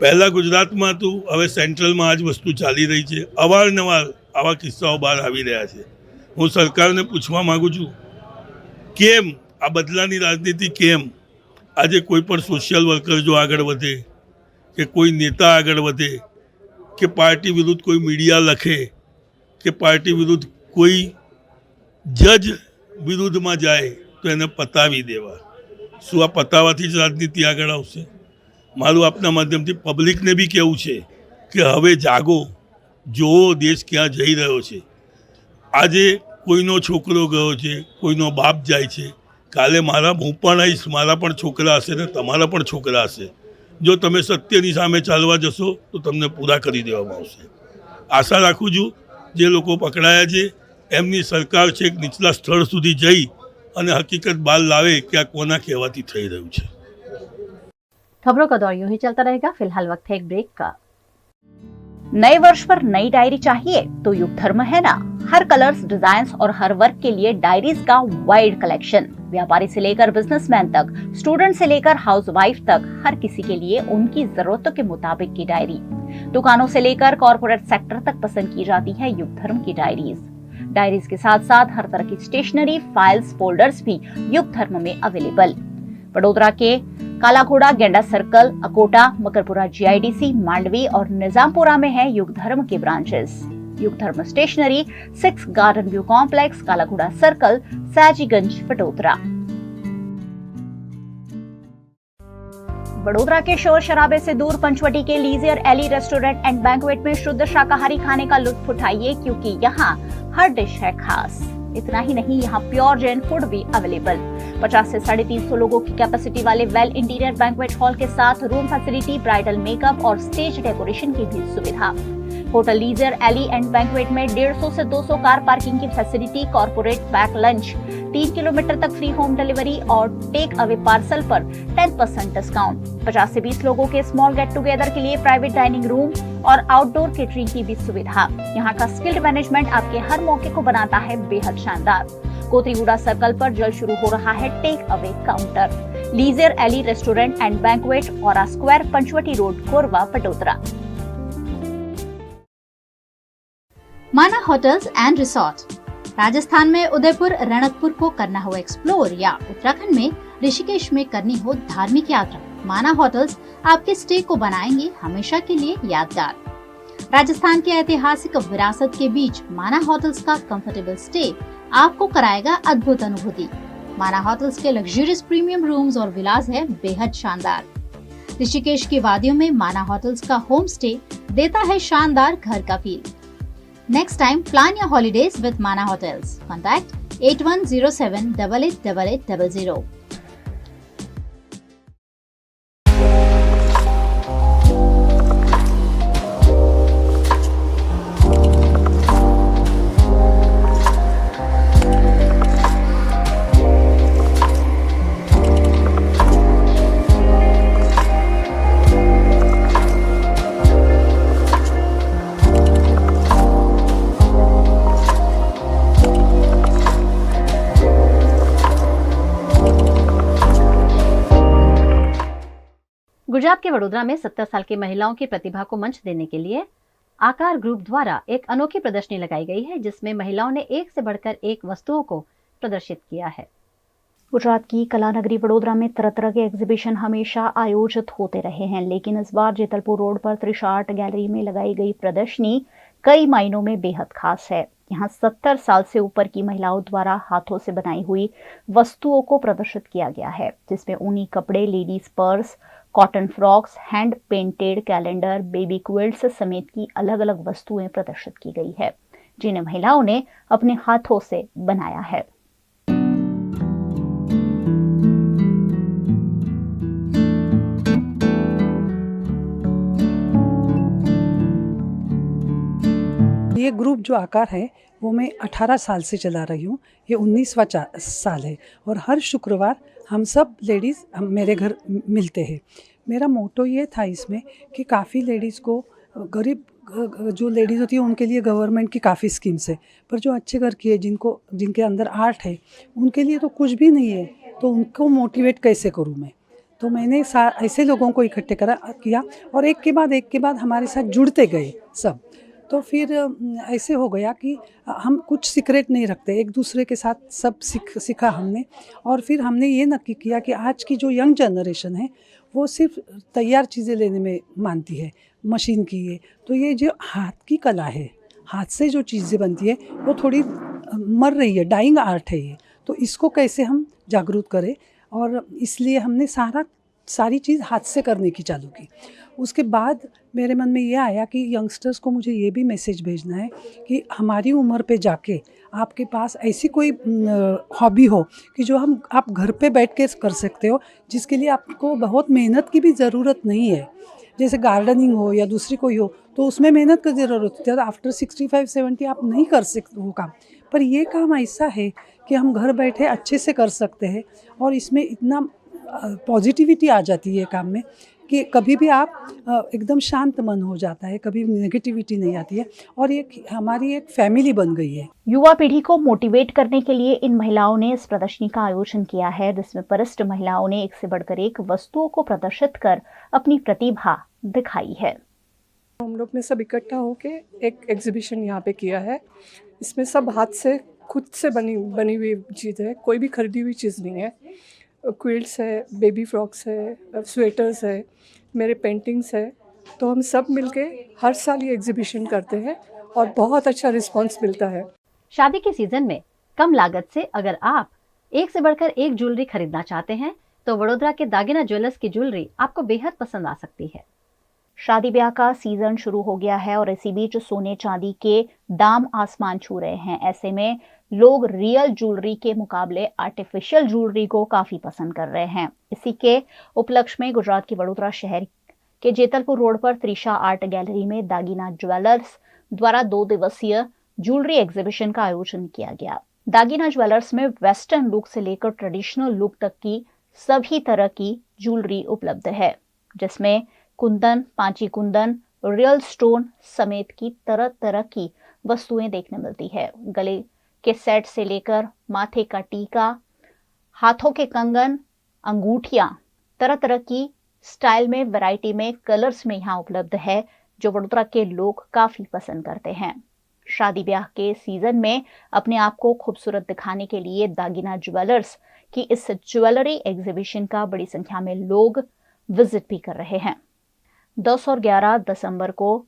पहला गुजरात में हतुं, हवे सेंट्रल में आज वस्तु चाली रही है। अवारनवार आवा किस्साओं बहार आवी रह्या छे। हूँ सरकार ने पूछवा मांगू छूं केम आ बदलानी राजनीति केम आज कोई पण सोशियल वर्कर जो आगळ वधे के कोई नेता आगळ वधे के पार्टी विरुद्ध कोई मीडिया लखे के पार्टी विरुद्ध कोई जज विरुद्ध में जाए तो एने पतावी देवा। शुं आ पतावाथी ज राजनीति आगळ आवशे? मारू आपना माध्यमथी पब्लिकने भी कहेवुं छे कि हवे जागो, जोवो देश क्यां जई रह्यो छे। आजे कोईनो छोकरो गयो छे, कोईनो बाप जाय छे, काले मारा हूँ पण आवीश, मारा पण छोकरा हशे ने तमारा पण छोकरा हशे। जो तमे सत्यनी सामे चालवा जशो तो तमने पूरा करी देवामां आवशे। आशा राखुं छुं जे लोको पकड़ाया छे एमनी सरकार छेक નીચલા સ્થળ સુધી જઈ અને હકીકત બહાર લાવે કે આ કોના કહેવાથી થઈ રહ્યું છે। खबरों का दौर यूं ही चलता रहेगा। फिलहाल वक्त है एक ब्रेक का। नए वर्ष पर नई डायरी चाहिए तो युग धर्म है ना। हर कलर्स, डिजाइन्स और हर वर्क के लिए डायरीज का वाइड कलेक्शन। व्यापारी से लेकर बिजनेसमैन तक, स्टूडेंट से लेकर हाउसवाइफ तक, हर किसी के लिए उनकी जरूरतों के मुताबिक की डायरी। दुकानों से लेकर कॉर्पोरेट सेक्टर तक पसंद की जाती है युग धर्म की डायरीज। डायरीज के साथ साथ हर तरह की स्टेशनरी, फाइल्स, फोल्डर्स भी युग धर्म में अवेलेबल। वडोदरा के काला घोड़ा, गेंडा सर्कल, अकोटा, मकरपुरा GIDC, मांडवी और निजामपुरा में है युग धर्म के ब्रांचेस। युग धर्म स्टेशनरी 6 गार्डन व्यू कॉम्प्लेक्स, काला घोड़ा सर्कल, सयाजीगंज, वडोदरा। वडोदरा के शोर शराबे से दूर पंचवटी के लीजियर एली रेस्टोरेंट एंड बैंक्वेट में शुद्ध शाकाहारी खाने का लुत्फ उठाइए, क्योंकि यहाँ हर डिश है खास। इतना ही नहीं, यहाँ प्योर जैन फूड भी अवेलेबल। 50 से 350 लोगों की कैपेसिटी वाले वेल इंटीरियर बैंक्वेट हॉल के साथ रूम फैसिलिटी, ब्राइडल मेकअप और स्टेज डेकोरेशन की भी सुविधा। Hotel Leisure Alley and banquet में 150 से 200 कार पार्किंग की facility, corporate pack lunch, 3 kilometre तक फ्री होम डिलीवरी और टेक अवे पार्सल पर 10% डिस्काउंट। 50 से 20 लोगों के स्मॉल गेट टुगेदर के लिए प्राइवेट डाइनिंग रूम और आउटडोर केटरिंग की भी सुविधा। यहाँ का स्किल्ड मैनेजमेंट आपके हर मौके को बनाता है बेहद शानदार। कोतरीगुड़ा सर्कल पर जल्द शुरू हो रहा है take away counter. Leisure Alley restaurant and banquet, Aura Square, Panchvati road, Korba, Vadodara. Mana hotels and resort. Rajasthan में उदयपुर, रणकपुर को करना हो एक्सप्लोर या उत्तराखंड में ऋषिकेश में करनी हो धार्मिक यात्रा, माना होटल्स आपके स्टे को बनाएंगे हमेशा के लिए यादगार। राजस्थान के ऐतिहासिक विरासत के बीच माना होटल्स का कंफर्टेबल स्टे आपको कराएगा अद्भुत अनुभूति। माना होटल्स के लग्जरियस प्रीमियम रूम्स और विलास है बेहद शानदार। ऋषिकेश की वादियों में माना होटल्स का होम स्टे देता है शानदार घर का feel. Next time, plan your holidays with Mana Hotels. Contact 8107 888800. Gujarat के वडोदरा में 70 साल की महिलाओं की प्रतिभा को मंच देने के लिए आकार ग्रुप द्वारा एक अनोखी प्रदर्शनी लगाई गई है, जिसमें महिलाओं ने एक से बढ़कर एक वस्तुओं को प्रदर्शित किया है। गुजरात की कला नगरी वडोदरा में तरह तरह के एग्जीबिशन हमेशा आयोजित होते रहे हैं, लेकिन इस बार जेतलपुर रोड पर त्रिशा आर्ट गैलरी में लगाई गई प्रदर्शनी कई मायनों में बेहद खास है। यहाँ 70 साल से ऊपर की महिलाओं द्वारा हाथों से बनाई हुई वस्तुओं को प्रदर्शित किया गया है, जिसमें ऊनी कपड़े, ladies purse, cotton frocks, hand painted calendar, baby quilts समेत की अलग अलग वस्तुएं प्रदर्शित की गई है, जिन्हें महिलाओं ने अपने हाथों से बनाया है। ये ग्रुप जो आकार है वो मैं 18 साल से चला रही हूँ। ये 19वां साल है और हर शुक्रवार हम सब लेडीज़ मेरे घर मिलते हैं। मेरा मोटो ये था इसमें कि काफ़ी लेडीज़ को, गरीब जो लेडीज़ होती है उनके लिए गवर्नमेंट की काफ़ी स्कीम्स है, पर जो अच्छे घर की है, जिनके अंदर आर्ट है, उनके लिए तो कुछ भी नहीं है, तो उनको मोटिवेट कैसे करूँ मैं। तो मैंने ऐसे लोगों को इकट्ठे किया और एक के बाद हमारे साथ जुड़ते गए सब। तो फिर ऐसे हो गया कि हम कुछ सीक्रेट नहीं रखते, एक दूसरे के साथ सब सीखा हमने। और फिर हमने ये नक्की किया कि आज की जो यंग जनरेशन है वो सिर्फ तैयार चीज़ें लेने में मानती है, मशीन की है। तो ये जो हाथ की कला है, हाथ से जो चीज़ें बनती है वो थोड़ी मर रही है, डाइंग आर्ट है ये। तो इसको कैसे हम जागरूक करें, और इसलिए हमने सारी चीज़ हाथ से करने की चालू की। उसके बाद मेरे मन में ये आया कि यंगस्टर्स को मुझे ये भी मैसेज भेजना है कि हमारी उम्र पे जाके आपके पास ऐसी कोई हॉबी हो कि जो आप घर पे बैठ के कर सकते हो, जिसके लिए आपको बहुत मेहनत की भी ज़रूरत नहीं है। जैसे गार्डनिंग हो या दूसरी कोई हो तो उसमें मेहनत की ज़रूरत होती है, आफ्टर 65-70 आप नहीं कर सकते वो काम। पर ये काम ऐसा है कि हम घर बैठे अच्छे से कर सकते हैं और इसमें इतना पॉजिटिविटी आ जाती है काम में कि कभी भी आप एकदम शांत मन हो जाता है, कभी नेगेटिविटी नहीं आती है, और ये हमारी एक फैमिली बन गई है। युवा पीढ़ी को मोटिवेट करने के लिए इन महिलाओं ने इस प्रदर्शनी का आयोजन किया है, जिसमें वरिष्ठ महिलाओं ने एक से बढ़कर एक वस्तुओं को प्रदर्शित कर अपनी प्रतिभा दिखाई है। हम लोग ने सब इकट्ठा होकर एक एग्जीबिशन यहाँ पे किया है। इसमें सब हाथ से खुद से बनी हुई चीज़ है, कोई भी खरीदी हुई चीज़ नहीं है। क्विल्ट्स है, बेबी फ्रॉक्स है, स्वेटर्स है, मेरे पेंटिंग्स है। तो हम सब मिलके हर साल ये एग्जीबिशन करते हैं और बहुत अच्छा रिस्पांस मिलता है। शादी के सीजन में कम लागत से अगर आप एक से बढ़कर एक ज्वेलरी खरीदना चाहते हैं तो वडोदरा के दागिना ज्वेलर्स की ज्वेलरी आपको बेहद पसंद आ सकती है। शादी ब्याह का सीजन शुरू हो गया है और इसी बीच सोने चांदी के दाम आसमान छू रहे हैं। ऐसे में लोग रियल ज्वेलरी के मुकाबले आर्टिफिशियल ज्वेलरी को काफी पसंद कर रहे हैं। इसी के उपलक्ष्य में गुजरात के वडोदरा शहर के जेतलपुर रोड पर त्रिशा आर्ट गैलरी में दागिना ज्वेलर्स द्वारा 2 दिवसीय ज्वेलरी एग्जीबिशन का आयोजन किया गया। दागिना ज्वेलर्स में वेस्टर्न लुक से लेकर ट्रेडिशनल लुक तक की सभी तरह की ज्वेलरी उपलब्ध है, जिसमें कुंदन, पांची कुंदन, रियल स्टोन समेत की तरह तरह की वस्तुएं देखने मिलती है। गले के सेट से लेकर माथे का टीका, हाथों के कंगन, अंगूठियां, तरह तरह की स्टाइल में, वैरायटी में, कलर्स में यहाँ उपलब्ध है, जो वडोदरा के लोग काफी पसंद करते हैं। शादी ब्याह के सीजन में अपने आप को खूबसूरत दिखाने के लिए दागिना ज्वेलर्स की इस ज्वेलरी एग्जीबिशन का बड़ी संख्या में लोग विजिट भी कर रहे हैं। 10 और 11 दिसंबर को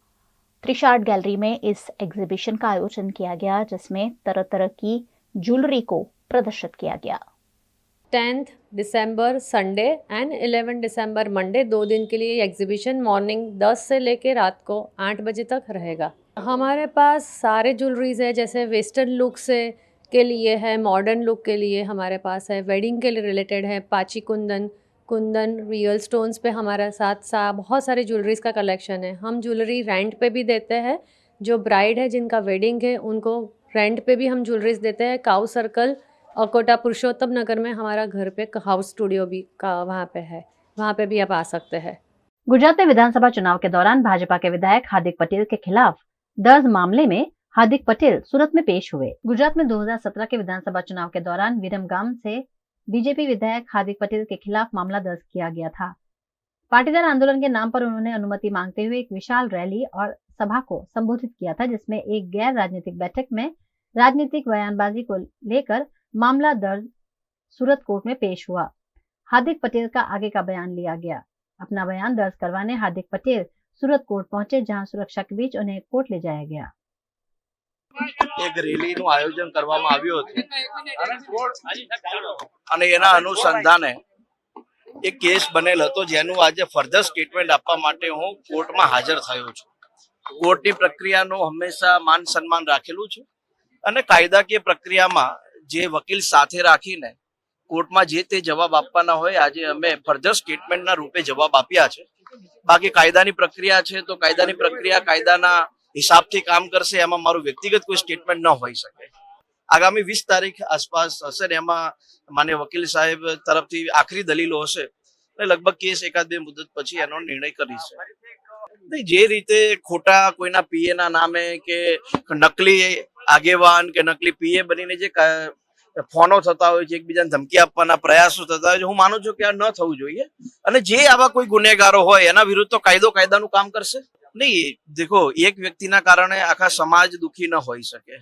त्रिशा आर्ट गैलरी में इस एग्जीबिशन का आयोजन किया गया, जिसमें तरह तरह की ज्वेलरी को प्रदर्शित किया गया। 10 दिसंबर संडे एंड 11 दिसंबर मंडे 2 दिन के लिए एग्जीबिशन मॉर्निंग 10 से लेकर रात को 8 बजे तक रहेगा। हमारे पास सारे ज्वेलरीज है, जैसे वेस्टर्न लुक से के लिए है, मॉडर्न लुक के लिए हमारे पास है, वेडिंग के लिए रिलेटेड है, पाची कुंदन, रियल स्टोन्स पे हमारे साथ बहुत सारे ज्वेलरीज का कलेक्शन है। हम ज्वेलरी रेंट पे भी देते हैं, जो ब्राइड है जिनका वेडिंग है उनको रेंट पे भी हम ज्वेलरीज देते हैं। काउ सर्कल और कोटा पुरुषोत्तम नगर में हमारा घर पे हाउस स्टूडियो भी वहाँ पे है, वहाँ पे भी आप आ सकते हैं। गुजरात में विधानसभा चुनाव के दौरान भाजपा के विधायक हार्दिक पटेल के खिलाफ दर्ज मामले में हार्दिक पटेल सूरत में पेश हुए। गुजरात में 2017 के विधानसभा चुनाव के दौरान विरमगाम से बीजेपी विधायक हार्दिक पटेल के खिलाफ मामला दर्ज किया गया था। पाटीदार आंदोलन के नाम पर उन्होंने अनुमति मांगते हुए एक विशाल रैली और सभा को संबोधित किया था, जिसमें एक गैर राजनीतिक बैठक में राजनीतिक बयानबाजी को लेकर मामला दर्ज सूरत कोर्ट में पेश हुआ। हार्दिक पटेल का आगे का बयान लिया गया। अपना बयान दर्ज करवाने हार्दिक पटेल सूरत कोर्ट पहुंचे, जहां सुरक्षा के बीच उन्हें कोर्ट ले जाया गया। એક રેલીનું આયોજન કરવામાં આવ્યું હતું અને એના અનુસંધાને એક કેસ બનેલ હતો, જેનું આજે ફર્ધર સ્ટેટમેન્ટ આપવા માટે હું કોર્ટમાં હાજર થયો છું। કોર્ટની પ્રક્રિયાનું હંમેશા માન સન્માન રાખેલું છે અને કાયદાકીય પ્રક્રિયામાં જે વકીલ સાથે રાખીને કોર્ટમાં જે તે જવાબ આપવાના હોય, આજે અમે ફર્ધર સ્ટેટમેન્ટના રૂપે જવાબ આપ્યા છે। બાકી કાયદાની પ્રક્રિયા છે તો કાયદાની પ્રક્રિયા કાયદાના हिसाबથી કામ કરશે, એમાં મારું વ્યક્તિગત કોઈ સ્ટેટમેન્ટ ન હોઈ શકે। આગામી 20 તારીખ આસપાસ હશે ને એમાં માન્ય વકીલ સાહેબ તરફથી આખરી દલીલો હશે અને લગભગ કેસ એકાદ બે મુદત પછી એનો નિર્ણય કરીશે। જે રીતે ખોટા કોઈના પીએ ના નામે કે નકલી આગેવાન કે નકલી પીએ બનીને જે ફોનો થતા હોય છે, એકબીજાને ધમકી આપવાના પ્રયાસો થતા હોય છે, હું માનું છું કે આ ન થવું જોઈએ અને જે આવા કોઈ ગુનેગારો હોય એના વિરુદ્ધ તો કાયદો કાયદાનું કામ કરશે। नहीं देखो, एक व्यक्ति ना कारण आखा समाज दुखी न होई सके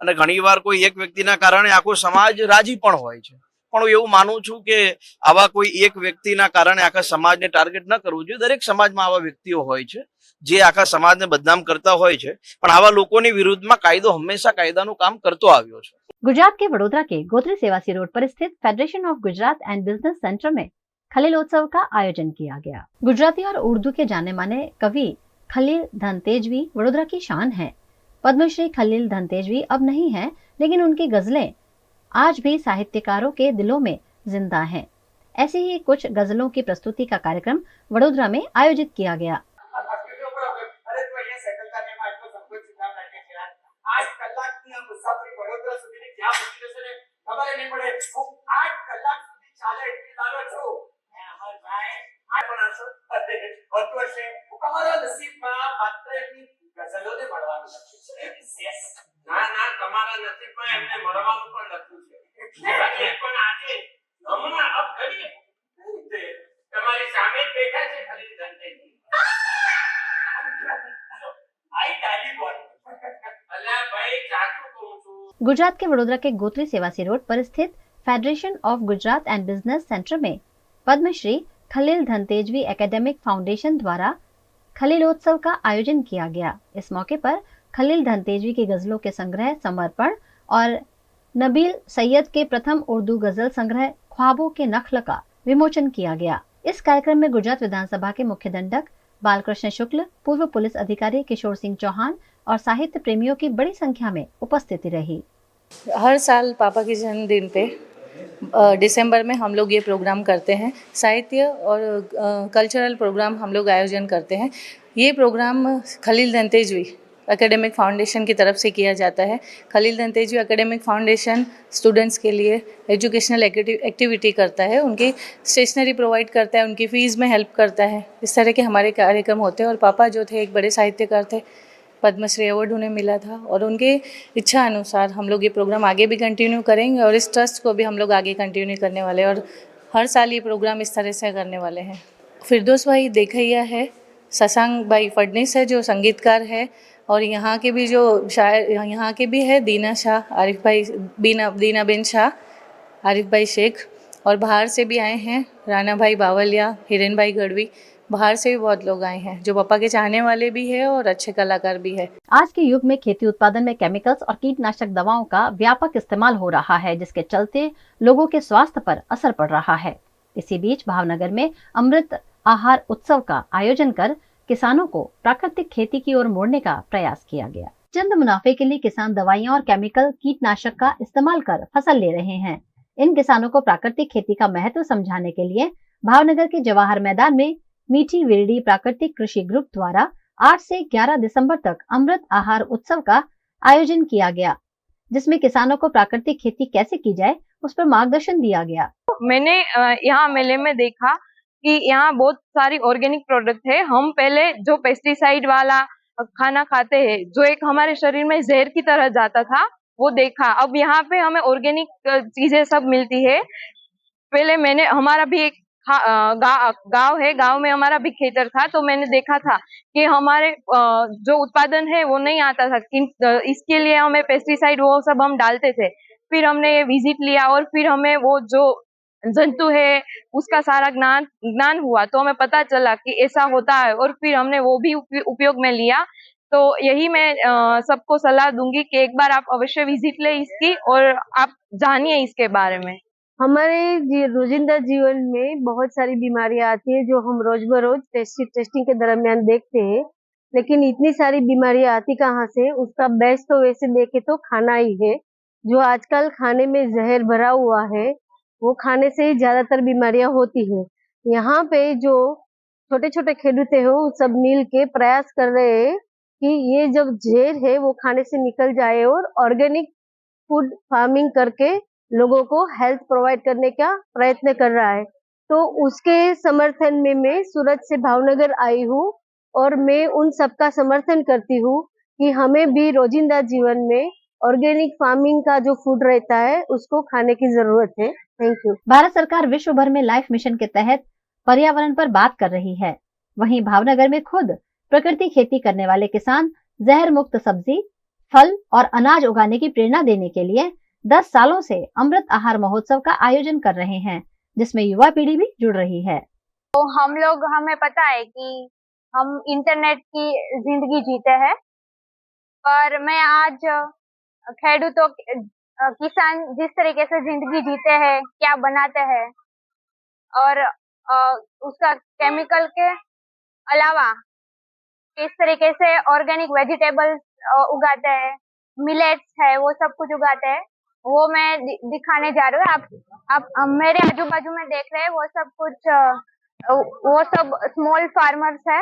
અને ઘણીવાર કોઈ એક વ્યક્તિના કારણે આખો સમાજ રાજી પણ હોય છે, પણ હું એવું માનું છું કે આવા કોઈ એક વ્યક્તિના કારણે આખા સમાજને ટાર્ગેટ ન કરવું જોઈએ। દરેક સમાજમાં આવા વ્યક્તિઓ હોય છે જે આખા સમાજને બદનામ કરતા હોય છે, પણ આવા લોકોની વિરુદ્ધમાં કાયદો હંમેશા કાયદાનું કામ કરતો આવ્યો છે। गुजरात के वडोदरा के गोत्री सेवासी रोड पर स्थित federation of Gujarat and business centre में खलील उत्सव का आयोजन किया गया। गुजराती और उर्दू के जाने माने कवि खलील धनतेजवी वडोदरा की शान है। पद्मश्री खलील धनतेजवी अब नहीं है, लेकिन उनकी गजलें आज भी साहित्यकारों के दिलों में जिंदा हैं। ऐसी ही कुछ गजलों की प्रस्तुति का कार्यक्रम वडोदरा में आयोजित किया गया। गुजरात के वडोदरा के गोत्री सेवासी रोड पर स्थित federation of Gujarat and business centre में पद्मश्री खलील धनतेजवी एकेडमिक फाउंडेशन द्वारा खलीलोत्सव का आयोजन किया गया। इस मौके पर खलील धनतेजवी की गजलों के संग्रह समर्पण और नबील सैयद के प्रथम उर्दू गजल संग्रह ख्वाबों के नखल का विमोचन किया गया। इस कार्यक्रम में गुजरात विधानसभा के मुख्य दंडक बालकृष्ण शुक्ल, पूर्व पुलिस अधिकारी किशोर सिंह चौहान और साहित्य प्रेमियों की बड़ी संख्या में उपस्थिति रही। हर साल पापा के जन्मदिन पे दिसंबर में हम लोग ये प्रोग्राम करते हैं। साहित्य और कल्चरल प्रोग्राम हम लोग आयोजन करते हैं। ये programme Khalil Dhantejvi academic foundation की तरफ से किया जाता है। Khalil Dhantejvi academic foundation students के लिए एजुकेशनल एक्टिविटी करता है, उनकी स्टेशनरी प्रोवाइड करता है, उनकी फ़ीस में हेल्प करता है। इस तरह के हमारे कार्यक्रम होते हैं। और पापा जो थे एक बड़े साहित्यकार थे, पद्मश्री अवार्ड उन्हें मिला था और उनके इच्छा अनुसार हम लोग ये प्रोग्राम आगे भी कंटिन्यू करेंगे और इस ट्रस्ट को भी हम लोग आगे कंटिन्यू करने वाले हैं और हर साल ये प्रोग्राम इस तरह से करने वाले हैं। फिरदौस भाई देखैया है, शशांक भाई फडनीस है जो संगीतकार है और यहाँ के भी जो शायर यहाँ के भी है दीना शाह, आरिफ भाई दीना बेन शाह, आरिफ भाई शेख और बाहर से भी आए हैं राना भाई बावलिया, हिरेन भाई गढ़वी, बाहर से भी बहुत लोग आए हैं जो पापा के चाहने वाले भी है और अच्छे कलाकार भी है। आज के युग में खेती उत्पादन में केमिकल्स और कीटनाशक दवाओं का व्यापक इस्तेमाल हो रहा है, जिसके चलते लोगों के स्वास्थ्य पर असर पड़ रहा है। इसी बीच भावनगर में अमृत आहार उत्सव का आयोजन कर किसानों को प्राकृतिक खेती की ओर मोड़ने का प्रयास किया गया। चंद मुनाफे के लिए किसान दवाइयां और केमिकल कीटनाशक का इस्तेमाल कर फसल ले रहे हैं। इन किसानों को प्राकृतिक खेती का महत्व समझाने के लिए भावनगर के जवाहर मैदान में मीठी विरडी प्राकृतिक कृषि ग्रुप द्वारा 8 से 11 दिसंबर तक अमृत आहार उत्सव का आयोजन किया गया, जिसमें किसानों को प्राकृतिक खेती कैसे की जाए उस पर मार्गदर्शन दिया गया। मैंने यहाँ मेले में देखा कि यहाँ बहुत सारी ऑर्गेनिक प्रोडक्ट है। हम पहले जो पेस्टिसाइड वाला खाना खाते हैं जो एक हमारे शरीर में जहर की तरह जाता था वो देखा। अब यहाँ पे हमें ऑर्गेनिक चीजें सब मिलती है। पहले हमारा भी एक गांव है, गांव में हमारा भी खेतर था, तो मैंने देखा था कि हमारे जो उत्पादन है वो नहीं आता था। इसके लिए हमें पेस्टिसाइड वो सब हम डालते थे। फिर हमने ये विजिट लिया और फिर हमें वो जो जंतु है उसका सारा ज्ञान हुआ, तो हमें पता चला कि ऐसा होता है और फिर हमने वो भी उपयोग में लिया। तो यही मैं सबको सलाह दूंगी कि एक बार आप अवश्य विजिट ले इसकी और आप जानिए इसके बारे में। हमारे रोजिंदा जीवन में बहुत सारी बीमारियां आती है जो हम रोज बरोज टेस्टिंग के दरमियान देखते हैं, लेकिन इतनी सारी बीमारियां आती कहाँ से? उसका बेस्ट तो वैसे देखे तो खाना ही है। जो आजकल खाने में जहर भरा हुआ है वो खाने से ही ज्यादातर बीमारियां होती है। यहाँ पे जो छोटे छोटे खेडूते हैं वो सब मिल के प्रयास कर रहे हैं कि ये जब जहर है वो खाने से निकल जाए और ऑर्गेनिक फूड फार्मिंग करके लोगों को हेल्थ प्रोवाइड करने का प्रयत्न कर रहा है। तो उसके समर्थन में मैं सूरत से भावनगर आई हूँ और मैं उन सबका समर्थन करती हूँ कि हमें भी रोजिंदा जीवन में ऑर्गेनिक फार्मिंग का जो फूड रहता है उसको खाने की जरूरत है। Thank you. भारत सरकार विश्व भर में लाइफ मिशन के तहत पर्यावरण पर बात कर रही है। वहीं भावनगर में खुद प्रकृति खेती करने वाले किसान जहर मुक्त सब्जी, फल और अनाज उगाने की प्रेरणा देने के लिए 10 सालों से अमृत आहार महोत्सव का आयोजन कर रहे हैं, जिसमें युवा पीढ़ी भी जुड़ रही है। तो हमें पता है कि हम इंटरनेट की जिंदगी जीते हैं, पर मैं आज खेडूतों किसान जिस तरीके से जिंदगी जीते हैं, क्या बनाते हैं और उसका केमिकल के अलावा किस तरीके से ऑर्गेनिक वेजिटेबल्स उगाते हैं, मिलेट्स है, वो सब कुछ उगाते हैं, वो मैं दिखाने जा रही हूँ। आप मेरे आजू बाजू में देख रहे हैं वो सब स्मॉल फार्मर्स है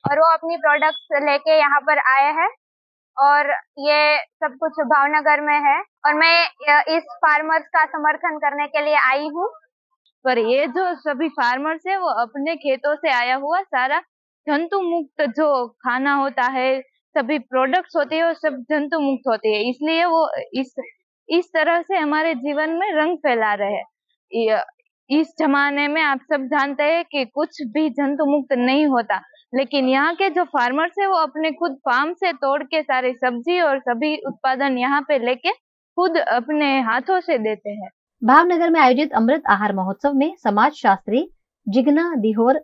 और वो अपनी प्रोडक्ट्स लेके यहाँ पर आए हैं और ये सब कुछ भावनगर में है और मैं इस फार्मर्स का समर्थन करने के लिए आई हूँ। पर ये जो सभी फार्मर्स है वो अपने खेतों से आया हुआ सारा जंतु मुक्त जो खाना होता है, सभी प्रोडक्ट्स होते हैं वो सब जंतु मुक्त होते हैं, इसलिए वो इस तरह से हमारे जीवन में रंग फैला रहे हैं। इस जमाने में आप सब जानते हैं कि कुछ भी जंतु मुक्त नहीं होता, लेकिन यहाँ के जो फार्मर्स है वो अपने खुद फार्म से तोड़ के सारे सब्जी और सभी उत्पादन यहाँ पे लेके खुद अपने हाथों से देते हैं। भावनगर में आयोजित अमृत आहार महोत्सव में समाज शास्त्री जिगना दिहोर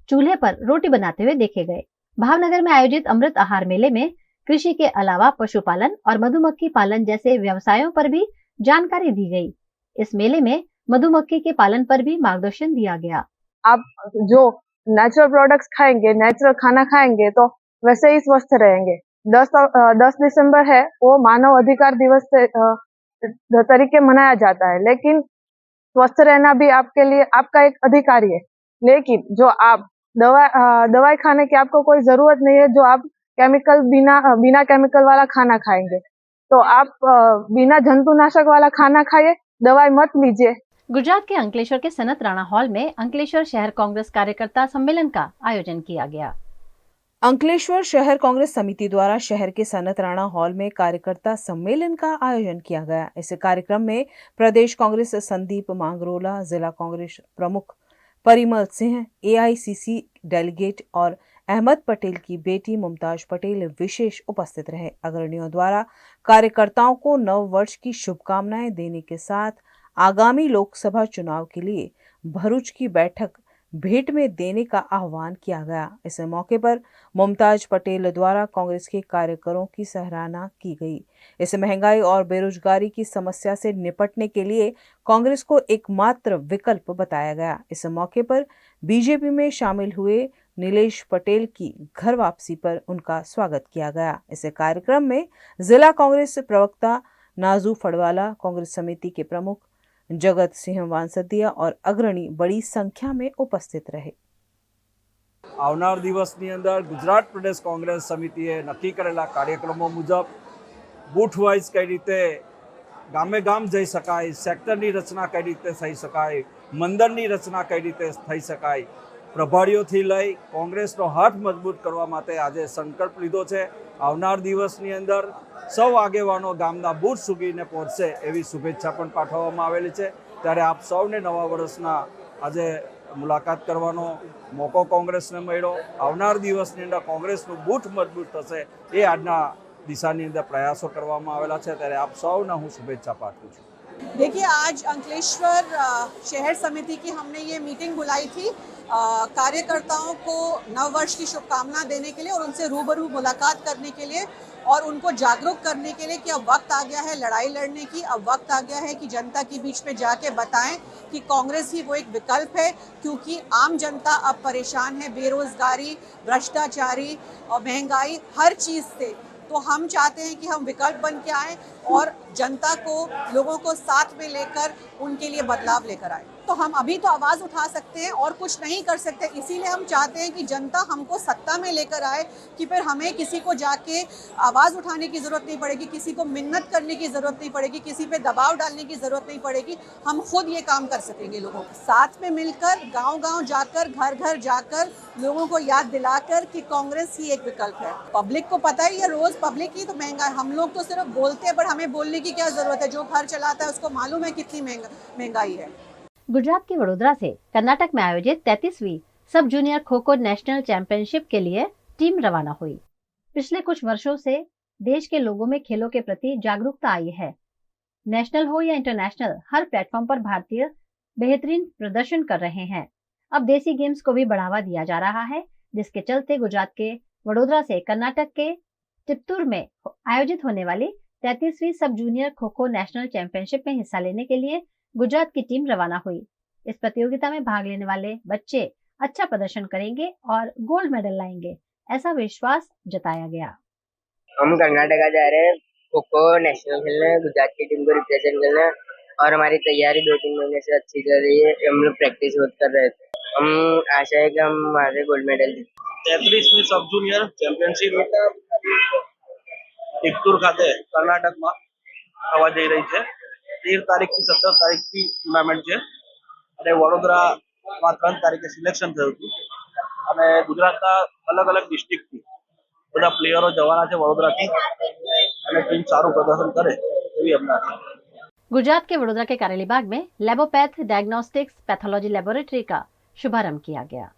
चूल्हे पर रोटी बनाते हुए देखे गए। भावनगर में आयोजित अमृत आहार मेले में कृषि के अलावा पशुपालन और मधुमक्खी पालन जैसे व्यवसायों पर भी जानकारी दी गई। इस मेले में मधुमक्खी के पालन पर भी मार्गदर्शन दिया गया। आप जो नेचुरल प्रोडक्ट्स खाएंगे, नेचुरल खाना खाएंगे तो वैसे ही स्वस्थ रहेंगे। 10 दिसंबर है वो मानव अधिकार दिवस तरीके मनाया जाता है, लेकिन स्वस्थ रहना भी आपके लिए आपका एक अधिकार है। लेकिन जो आप दवाई खाने की आपको कोई जरूरत नहीं है, जो आप केमिकल बिना केमिकल वाला खाना खाएंगे, तो आप बिना जंतुनाशक वाला खाना खाइए, दवाई मत लीजिए। गुजरात के अंकलेश्वर के सनत राणा हॉल में अंकलेश्वर शहर कांग्रेस कार्यकर्ता सम्मेलन का आयोजन किया गया। अंकलेश्वर शहर कांग्रेस समिति द्वारा शहर के सनत राणा हॉल में कार्यकर्ता सम्मेलन का आयोजन किया गया। इस कार्यक्रम में प्रदेश कांग्रेस संदीप मांगरोला, जिला कांग्रेस प्रमुख परिमल सिंह, AICC डेलीगेट और अहमद पटेल की बेटी मुमताज पटेल विशेष उपस्थित रहे। अग्रणियों द्वारा कार्यकर्ताओं को नव वर्ष की शुभकामनाएं देने के साथ आगामी लोकसभा चुनाव के लिए भरूच की बैठक भेंट में देने का आह्वान किया गया। इस मौके पर मुमताज पटेल द्वारा कांग्रेस के कार्यकरों की सराहना की गई। इस महंगाई और बेरोजगारी की समस्या से निपटने के लिए कांग्रेस को एकमात्र विकल्प बताया गया। इस मौके पर बीजेपी में शामिल हुए नीलेश पटेल की घर वापसी पर उनका स्वागत किया गया। इस कार्यक्रम में जिला कांग्रेस प्रवक्ता नाजू फड़वाला, कांग्रेस समिति के प्रमुख जगत सिंह वांसदिया और अग्रणी बड़ी संख्या में उपस्थित रहे। આવનાર દિવસની અંદર ગુજરાત પ્રદેશ કોંગ્રેસ સમિતિએ નક્કી કરેલા કાર્યક્રમો મુજબ બૂથ વાઇઝ કઈ રીતે ગામે ગામ જઈ શકાય, સેક્ટરની રચના કઈ રીતે થઈ શકાય, મંડળની રચના કઈ રીતે થઈ શકાય, પ્રભારીઓથી લઈ કોંગ્રેસનો હાથ મજબૂત કરવા માટે આજે સંકલ્પ લીધો છે। આવનાર દિવસની અંદર સૌ આગેવાનો ગામના બૂથ સુધીને પહોંચશે એવી શુભેચ્છા પણ પાઠવવામાં આવેલી છે। ત્યારે આપ સૌને નવા વર્ષના આજે મુલાકાત કરવાનો મોકો કોંગ્રેસને મળ્યો. આવનાર દિવસની અંદર કોંગ્રેસનું બૂથ મજબૂત થશે એ આજના દિશાની અંદર પ્રયાસો કરવામાં આવેલા છે. ત્યારે આપ સૌને હું શુભેચ્છા પાઠવું છું. देखिए, आज अंकलेश्वर शहर समिति की हमने ये मीटिंग बुलाई थी कार्यकर्ताओं को नववर्ष की शुभकामना देने के लिए और उनसे रूबरू मुलाकात करने के लिए और उनको जागरूक करने के लिए कि अब वक्त आ गया है लड़ाई लड़ने की। अब वक्त आ गया है कि जनता के बीच में जाके बताएं कि कांग्रेस ही वो एक विकल्प है, क्योंकि आम जनता अब परेशान है बेरोजगारी, भ्रष्टाचारी और महंगाई हर चीज़ से। तो हम चाहते हैं कि हम विकल्प बन के आएँ और जनता को, लोगों को साथ में लेकर उनके लिए बदलाव लेकर आए। तो हम अभी तो आवाज़ उठा सकते हैं और कुछ नहीं कर सकते, इसीलिए हम चाहते हैं कि जनता हमको सत्ता में लेकर आए कि फिर हमें किसी को जाके आवाज़ उठाने की ज़रूरत नहीं पड़ेगी, किसी को मिन्नत करने की ज़रूरत नहीं पड़ेगी, किसी पे दबाव डालने की ज़रूरत नहीं पड़ेगी। हम खुद ये काम कर सकेंगे लोगों के साथ में मिलकर, गांव-गांव जाकर, घर-घर जाकर लोगों को याद दिलाकर कि कांग्रेस ही एक विकल्प है। पब्लिक को पता ही है, रोज़ पब्लिक ही तो महंगा है। हम लोग तो सिर्फ बोलते हैं, पर हमें बोलने की क्या ज़रूरत है? जो घर चलाता है उसको मालूम है कितनी महंगाई है। गुजरात के वडोदरा से कर्नाटक में आयोजित 33वीं सब junior kho kho national championship के लिए टीम रवाना हुई। पिछले कुछ वर्षों से देश के लोगों में खेलों के प्रति जागरूकता आई है। नेशनल हो या इंटरनेशनल, हर प्लेटफॉर्म पर भारतीय बेहतरीन प्रदर्शन कर रहे हैं। अब देसी गेम्स को भी बढ़ावा दिया जा रहा है, जिसके चलते गुजरात के वडोदरा से कर्नाटक के टिप्तूर में आयोजित होने वाली 33वीं सब junior kho kho national championship में हिस्सा लेने के लिए गुजरात की टीम रवाना हुई। इस प्रतियोगिता में भाग लेने वाले बच्चे अच्छा प्रदर्शन करेंगे और गोल्ड मेडल लाएंगे, ऐसा विश्वास जताया गया। हम कर्नाटका जा रहे हैं खो खो नेशनल खेलने, गुजरात की टीम को रिप्रेजेंट करने, और हमारी तैयारी 2-3 महीने से अच्छी चल रही है। हम लोग प्रैक्टिस बहुत कर रहे थे। हम आशा है कि हम हमारे गोल्ड मेडल जीतें। 33મી सब जूनियर चैंपियनशिप टिप्तूर खाते कर्नाटकમાં થવા જઈ રહી છે। 13 તારીખથી 17 તારીખથી ટુર્નામેન્ટ છે અને વડોદરામાં 3 તારીખે સિલેક્શન થયું હતું અને ગુજરાતના અલગ અલગ ડિસ્ટ્રિક્ટથી બધા પ્લેયરો જવાના છે વડોદરાથી અને ટીમ સારું પ્રદર્શન કરે એવી અમને આશા છે। गुजरात के वडोदरा के कारेलीबाग में लेबोपैथ डायग्नोस्टिक्स पैथोलॉजी लेबोरेटरी का शुभारंभ किया गया।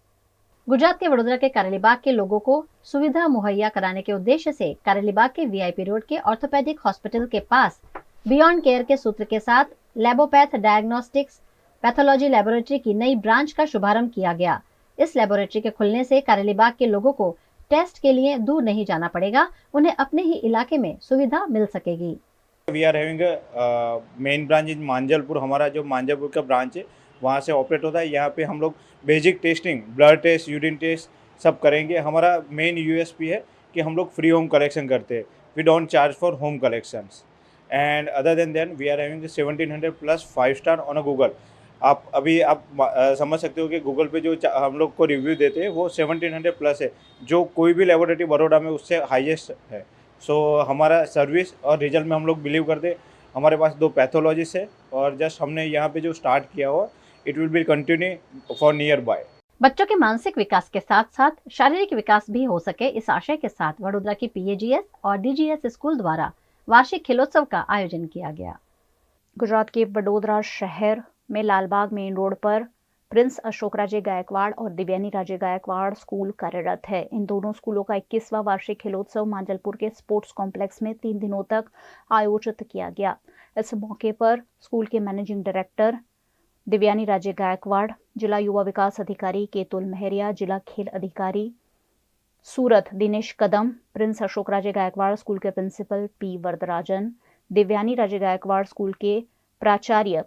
गुजरात के वडोदरा के कारेलीबाग के लोगों को सुविधा मुहैया कराने के उद्देश्य से कारेलीबाग के वीआईपी रोड के ऑर्थोपेडिक हॉस्पिटल के पास बियॉन्ड केयर के सूत्र के साथ लेबोपैथ डायग्नोस्टिक्स पैथोलॉजी लेबोरेटरी की नई ब्रांच का शुभारंभ किया गया। इस लेबोरेटरी के खुलने से कारेलीबाग के लोगों को टेस्ट के लिए दूर नहीं जाना पड़ेगा, उन्हें अपने ही इलाके में सुविधा मिल सकेगी। We are having main branch in Manjalpur. हमारा जो मांजलपुर का ब्रांच है वहाँ से ऑपरेट होता है। यहाँ पे हम लोग basic testing, blood test, urine test सब करेंगे। हमारा मेन यूएसपी है कि हम लोग फ्री होम कलेक्शन करते हैं। We don't charge for home collections and other than we are having 1700 plus 5 star on a Google. आप समझ सकते हो कि गूगल पे जो हम लोग को रिव्यू देते हैं वो 1700 प्लस है, जो कोई भी लेबोरेटरी बड़ौदा में उससे हाईएस्ट है। सो हमारा सर्विस और रिजल्ट में हम लोग बिलीव करते हैं। हमारे पास 2 पैथोलॉजिस्ट है और जस्ट हमने यहाँ पे जो स्टार्ट किया हुआ it will be continue for near by. बच्चों के मानसिक विकास के साथ साथ शारीरिक विकास भी हो सके, इस आशय के साथ वडोदरा की पीएजीएस और डीजीएस स्कूल द्वारा वार्षिक खेलोत्सव का आयोजन किया गया। गुजरात के वडोदरा शहर में लालबाग मेन रोड पर प्रिंस अशोकराजे गायकवाड़ और दिव्यानी राजे गायकवाड़ स्कूल कार्यरत है। इन दोनों स्कूलों का 21वां वार्षिक खेलोत्सव मांजलपुर के स्पोर्ट्स कॉम्प्लेक्स में 3 दिनों तक आयोजित किया गया। इस मौके पर स्कूल के मैनेजिंग डायरेक्टर दिव्यानी राजे गायकवाड़, जिला युवा विकास अधिकारी केतुल महरिया, जिला खेल अधिकारी सूरत दिनेश कदम, प्रिंस अशोकराजे गायकवाड़ स्कूल के प्रिंसिपल पी वरदराजन, दिव्यानी राजे गायकवाड़ स्कूल के प्राचार्य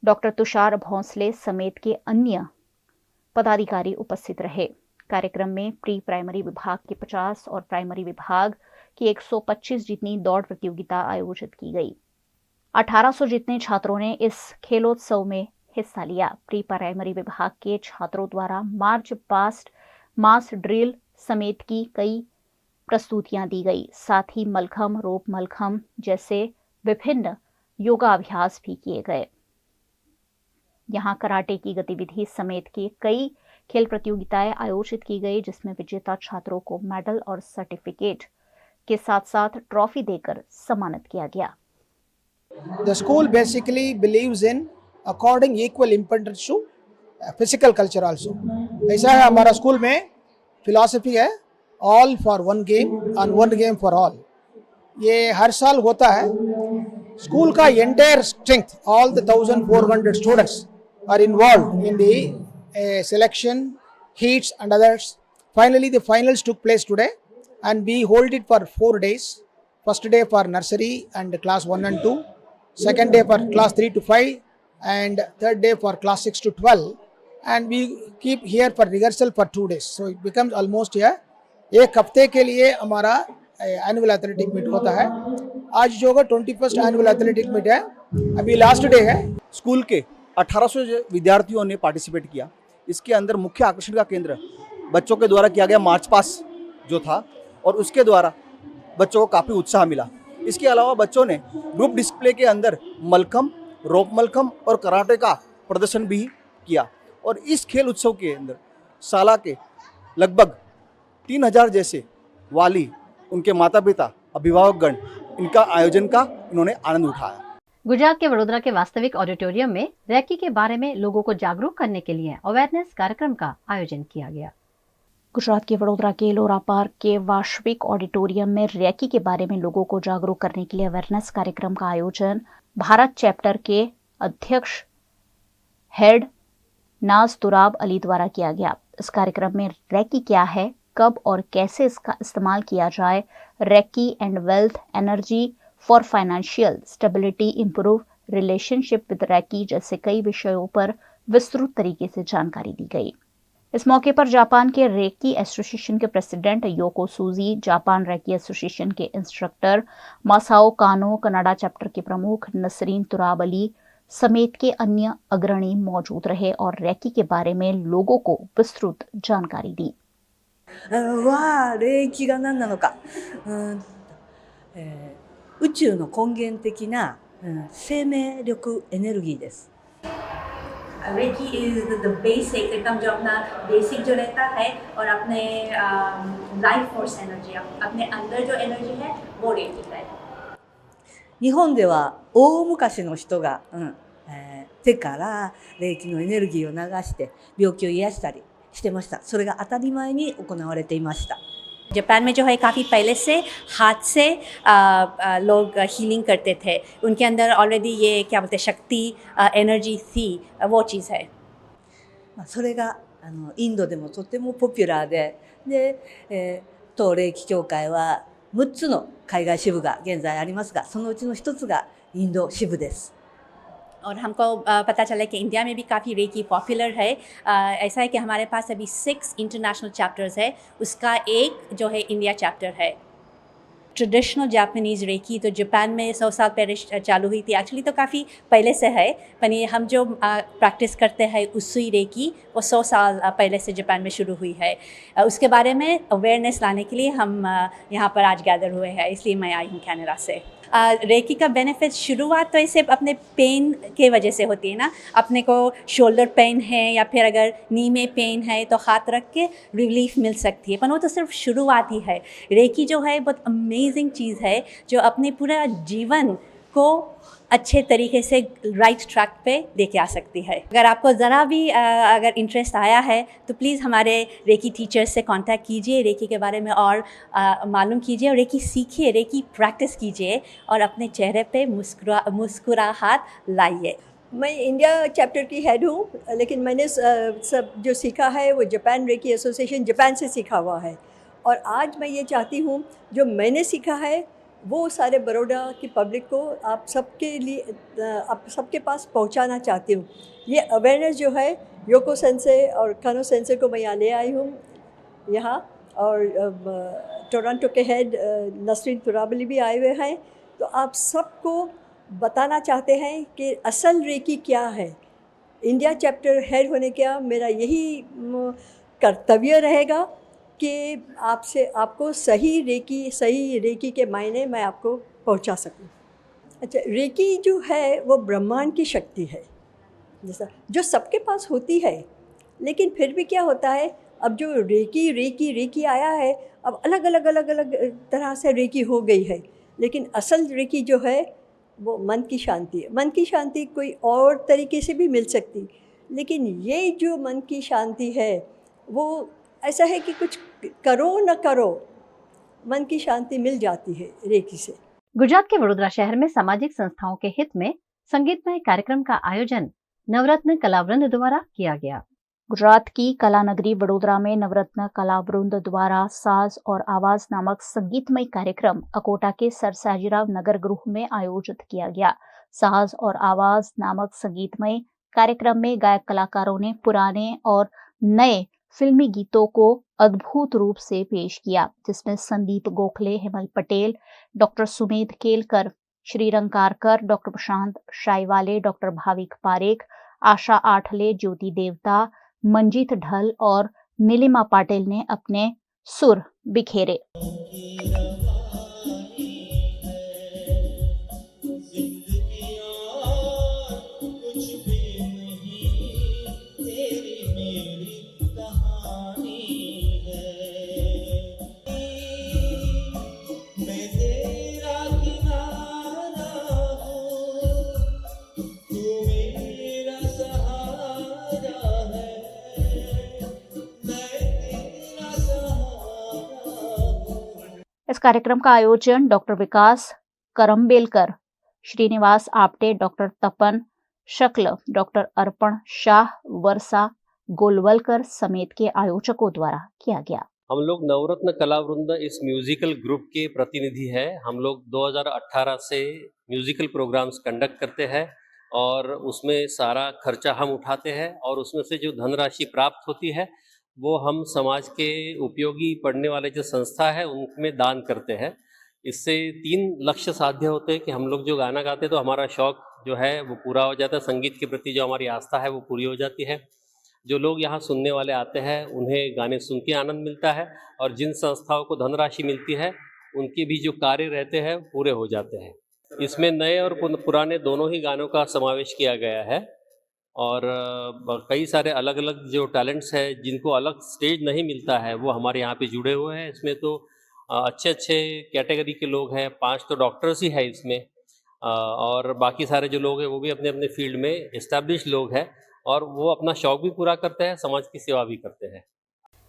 डॉक्टर तुषार भोंसले समेत के अन्य पदाधिकारी उपस्थित रहे। कार्यक्रम में प्री प्राइमरी विभाग के 50 और प्राइमरी विभाग की 125 जितनी दौड़ प्रतियोगिता आयोजित की गई। 1800 जितने छात्रों ने इस खेलोत्सव में हिस्सा लिया। प्री प्राइमरी विभाग के छात्रों द्वारा मार्च पास्ट, मास ड्रिल समेत की कई प्रस्तुतियां दी गई। साथ ही मलखम, रोप मलखम जैसे विभिन्न योगाभ्यास भी किए गए। यहाँ कराटे की गतिविधि समेत की कई खेल प्रतियोगिताएं आयोजित की गई, जिसमें विजेता छात्रों को मेडल और सर्टिफिकेट के साथ साथ ट्रॉफी देकर सम्मानित किया गया। The school basically believes in according equal importance to physical culture also. ऐसा है हमारा स्कूल में फिलॉसफी है, all for one game and one game for all. ये हर साल होता है. स्कूल का entire strength, all the 1400 students are involved in the selection, heats and others. Finally the finals took place today and we hold it for 4 days. First day for nursery and class 1 and 2, second day for class 3 to 5 and third day for class 6 to 12, and we keep here for rehearsal for 2 days. So it becomes almost here एक हफ्ते के लिए हमारा annual athletic meet होता है. आज जो होगा 21st एनुअल एथलेटिक मीट है, अभी लास्ट डे है. स्कूल के 1800 विद्यार्थियों ने पार्टिसिपेट किया. इसके अंदर मुख्य आकर्षण का केंद्र बच्चों के द्वारा किया गया मार्च पास जो था, और उसके द्वारा बच्चों को काफ़ी उत्साह मिला. इसके अलावा बच्चों ने ग्रुप डिस्प्ले के अंदर मलखम, रोप मलखम और कराटे का प्रदर्शन भी किया. और इस खेल उत्सव के अंदर साला के लगभग 3000 जैसे वाली, उनके माता पिता, अभिभावकगण इनका आयोजन का इन्होंने आनंद उठाया. गुजरात के वडोदरा के वास्तविक ऑडिटोरियम में रैकी के बारे में लोगों को जागरूक करने के लिए अवेयरनेस कार्यक्रम का आयोजन किया गया. गुजरात के वडोदरा के लोरा पार्क के वार्षिक ऑडिटोरियम में रैकी के बारे में लोगों को जागरूक करने के लिए अवेयरनेस कार्यक्रम का आयोजन भारत चैप्टर के अध्यक्ष हेड नाज तुराब अली द्वारा किया गया. इस कार्यक्रम में रैकी क्या है, कब और कैसे इसका इस्तेमाल किया जाए, recce and wealth, energy for financial stability, improve relationship with recce जैसे कई विषयों पर विस्तृत तरीके से जानकारी दी गई. इस मौके पर जापान के रेकी एसोसिएशन के प्रेसिडेंट योको सूजी, जापान रेकी एसोसिएशन के इंस्ट्रक्टर मासाओ कानो, कनाडा चैप्टर के प्रमुख नसरीन तुराब अली समेत के अन्य अग्रणी मौजूद रहे और रेकी के बारे में लोगों को विस्तृत जानकारी दी. 霊気が何なのか、宇宙の根源的な、生命力エネルギーです。Reiki is the basic, एकदम जो अपना बेसिक जो रहता है और अपने लाइफ फोर्स एनर्जी, अपने अंदर जो एनर्जी है वो रेकी है. 日本では大昔の人が、手から霊気のエネルギーを流して病気を癒したりしてました。それが当たり前に行われていました。 जापान में जो है काफ़ी पहले से हाथ से लोग हीलिंग करते थे. उनके अंदर ऑलरेडी ये क्या बोलते हैं शक्ति, एनर्जी थी, वो चीज़ है. それがインドでもとてもポピュラーで、当霊気協会は6つの海外支部が現在ありますが、そのうちの1つがインド支部です。 और हमको पता चला कि इंडिया में भी काफ़ी रेकी पॉपुलर है. ऐसा है कि हमारे पास अभी 6 इंटरनेशनल चैप्टर्स है, उसका एक जो है इंडिया चैप्टर है. ट्रेडिशनल जापानीज़ रेकी तो जापान में 100 साल पहले चालू हुई थी. एक्चुअली तो काफ़ी पहले से है, पर ये हम जो प्रैक्टिस करते हैं उसुई रेकी वो 100 साल पहले से जापान में शुरू हुई है. उसके बारे में अवेयरनेस लाने के लिए हम यहाँ पर आज गैदर हुए हैं, इसलिए मैं आई हूँ कनाडा से. रेकी का बेनिफिट शुरुआत तो ऐसे अपने पेन के वजह से होती है ना. अपने को शोल्डर पेन है या फिर अगर नी में पेन है तो हाथ रख के रिलीफ मिल सकती है, पर वो तो सिर्फ शुरुआत ही है. रेकी जो है बहुत अमेजिंग चीज़ है जो अपने पूरा जीवन को अच्छे तरीके से राइट ट्रैक पे लेके आ सकती है. अगर आपको ज़रा भी अगर इंटरेस्ट आया है तो प्लीज़ हमारे रेकी टीचर्स से कांटेक्ट कीजिए, रेकी के बारे में और मालूम कीजिए और रेकी सीखिए, रेकी प्रैक्टिस कीजिए और अपने चेहरे पे मुस्कुराहट लाइए. मैं इंडिया चैप्टर की हेड हूँ, लेकिन मैंने सब जो सीखा है वो जापान रेकी एसोसिएशन जापान से सीखा हुआ है. और आज मैं ये चाहती हूँ जो मैंने सीखा है वो सारे बड़ौदा की पब्लिक को आप सबके लिए आप सबके पास पहुंचाना चाहती हूँ. ये अवेयरनेस जो है योको सेंसे और कानो सेंसे को मैं यहाँ ले आई हूँ यहाँ, और टोरंटो के हेड नसरीन तुराबली भी आए हुए हैं. तो आप सबको बताना चाहते हैं कि असल रेकी क्या है. इंडिया चैप्टर हेड होने का मेरा यही कर्तव्य रहेगा कि आपको सही रेकी के मायने मैं आपको पहुंचा सकूं. अच्छा, रेकी जो है वो ब्रह्मांड की शक्ति है जैसा जो सबके पास होती है, लेकिन फिर भी क्या होता है अब जो रेकी आया है, अब अलग अलग तरह से रेकी हो गई है, लेकिन असल रेकी जो है वो मन की शांति है। मन की शांति कोई और तरीके से भी मिल सकती, लेकिन ये जो मन की शांति है वो ऐसा है कि कुछ करो न करो, मन की शांति मिल जाती है रेकी से। गुजरात के वडोदरा शहर में सामाजिक संस्थाओं के हित में संगीतमय कार्यक्रम का आयोजन नवरत्न कलावृंद द्वारा किया गया। गुजरात की कला नगरी वडोदरा में नवरत्न कलावृंद द्वारा साज और आवाज नामक संगीतमय कार्यक्रम अकोटा के सर साजीराव नगर गृह में आयोजित किया गया। साज और आवाज नामक संगीतमय कार्यक्रम में गायक कलाकारों ने पुराने और नए फिल्मी गीतों को अद्भुत रूप से पेश किया, जिसमें संदीप गोखले, हेमल पटेल, डॉक्टर सुमेध केलकर, श्रीरंग कारकर, डॉक्टर प्रशांत शाईवाले, डॉक्टर भाविक पारेख, आशा आठले, ज्योति देवता, मंजीत ढल और नीलिमा पाटिल ने अपने सुर बिखेरे। इस कार्यक्रम का आयोजन डॉक्टर विकास करम्बेलकर, श्रीनिवास आपटे, डॉक्टर तपन शक्ल, डॉक्टर अर्पण शाह, वर्षा गोलवलकर समेत के आयोजकों द्वारा किया गया। हम लोग नवरत्न कलावृंद इस म्यूजिकल ग्रुप के प्रतिनिधि है। हम लोग 2018 से म्यूजिकल प्रोग्राम्स कंडक्ट करते हैं और उसमें सारा खर्चा हम उठाते हैं और उसमें से जो धनराशि प्राप्त होती है वो हम समाज के उपयोगी पढ़ने वाले जो संस्था है उनमें दान करते हैं। इससे 3 लक्ष्य साध्य होते हैं कि हम लोग जो गाना गाते हैं तो हमारा शौक जो है वो पूरा हो जाता है, संगीत के प्रति जो हमारी आस्था है वो पूरी हो जाती है। जो लोग यहाँ सुनने वाले आते हैं उन्हें गाने सुन के आनंद मिलता है और जिन संस्थाओं को धनराशि मिलती है उनके भी जो कार्य रहते हैं पूरे हो जाते हैं। इसमें नए और पुराने दोनों ही गानों का समावेश किया गया है और कई सारे अलग अलग जो टैलेंट्स हैं जिनको अलग स्टेज नहीं मिलता है वो हमारे यहाँ पे जुड़े हुए हैं। इसमें तो अच्छे अच्छे कैटेगरी के लोग हैं, 5 तो डॉक्टर्स ही है इसमें और बाकी सारे जो लोग हैं वो भी अपने अपने फील्ड में एस्टैब्लिश लोग हैं और वो अपना शौक भी पूरा करते हैं, समाज की सेवा भी करते हैं।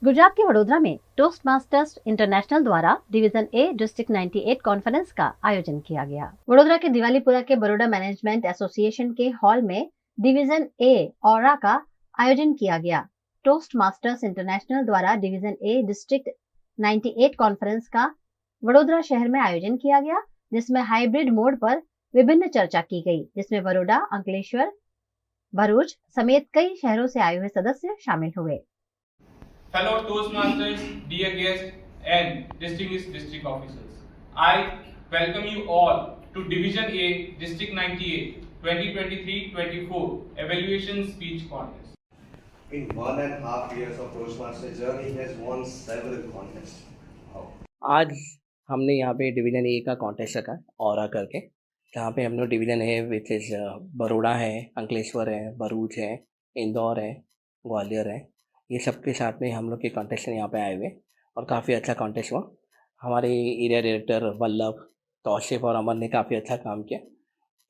गुजरात के वडोदरा में टोस्ट मास्टर्स इंटरनेशनल द्वारा डिवीजन ए डिस्ट्रिक्ट 98 कॉन्फ्रेंस का आयोजन किया गया। वडोदरा के दिवालीपुरा के बड़ौदा मैनेजमेंट एसोसिएशन के हॉल में डिवीजन ए ऑरा का आयोजन किया गया। टोस्ट मास्टर्स इंटरनेशनल द्वारा डिवीजन ए डिस्ट्रिक्ट 98 कॉन्फ्रेंस का वडोदरा शहर में आयोजन किया गया, जिसमें हाइब्रिड मोड पर विभिन्न चर्चा की गई, जिसमें बड़ौदा, अंकलेश्वर, भरूच समेत कई शहरों से आए हुए सदस्य शामिल हुए। Fellow Toastmasters, dear guests and distinguished district officers, I welcome you all to Division A, District 98, 2023-24 Evaluation Speech Contest. In 1.5 years of Toastmaster journey, he has won several contests. Wow. आज हमने यहाँ पे डिवीजन ए का contest रखा aura करके, जहाँ पे हम लोग division A which is Baroda है, अंकलेश्वर है, भरूच है, इंदौर है, ग्वालियर है, ये सब के साथ में हम लोग के कॉन्टेस्ट यहाँ पे आए हुए और काफ़ी अच्छा कॉन्टेस्ट हुआ। हमारे एरिया डायरेक्टर वल्लभ, तौसीफ और अमन ने काफ़ी अच्छा काम किया।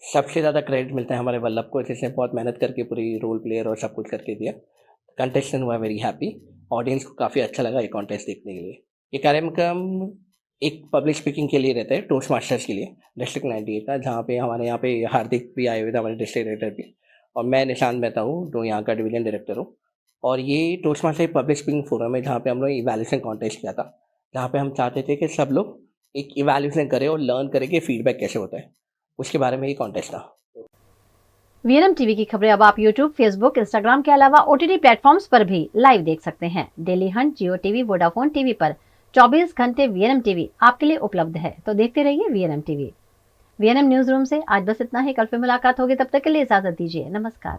सबसे ज़्यादा क्रेडिट मिलता है हमारे वल्लभ को, जिसने बहुत मेहनत करके पूरी रोल प्लेयर और सब कुछ करके दिया। कंटेस्टेंट हुआ वेरी हैप्पी, ऑडियंस को काफ़ी अच्छा लगा ये कॉन्टेस्ट देखने के लिए। ये कार्यक्रम एक पब्लिक स्पीकिंग के लिए रहता है, टोस्ट मास्टर्स के लिए डिस्ट्रिक्ट 98 का, जहाँ पे हमारे यहाँ पे हार्दिक भी आए हुए थे, हमारे डिस्ट्रिक्ट डायरेक्टर भी, और मैं निशान मेहता हूँ जो यहाँ का डिवीजन डायरेक्टर हूँ। और ये toast master public speaking forum है जहाँ पे हम लोग इवैल्यूएशन कॉन्टेस्ट किया था, जहाँ पे हम चाहते थे कि सब लोग एक इवैल्यूएशन करें और लर्न करें कि फीडबैक कैसे होता है, उसके बारे में ये कॉन्टेस्ट था। वीएनएम टीवी की खबरें अब आप यूट्यूब, फेसबुक, इंस्टाग्राम के अलावा ओटीटी प्लेटफॉर्म्स पर भी लाइव देख सकते हैं। डेली हंट, जियो टीवी, वोडाफोन टीवी पर 24 घंटे वीएनएम टीवी आपके लिए उपलब्ध है, तो देखते रहिए VNM TV. VNM news room से आज बस इतना ही। कल फिर मुलाकात होगी, तब तक के लिए इजाजत दीजिए। नमस्कार।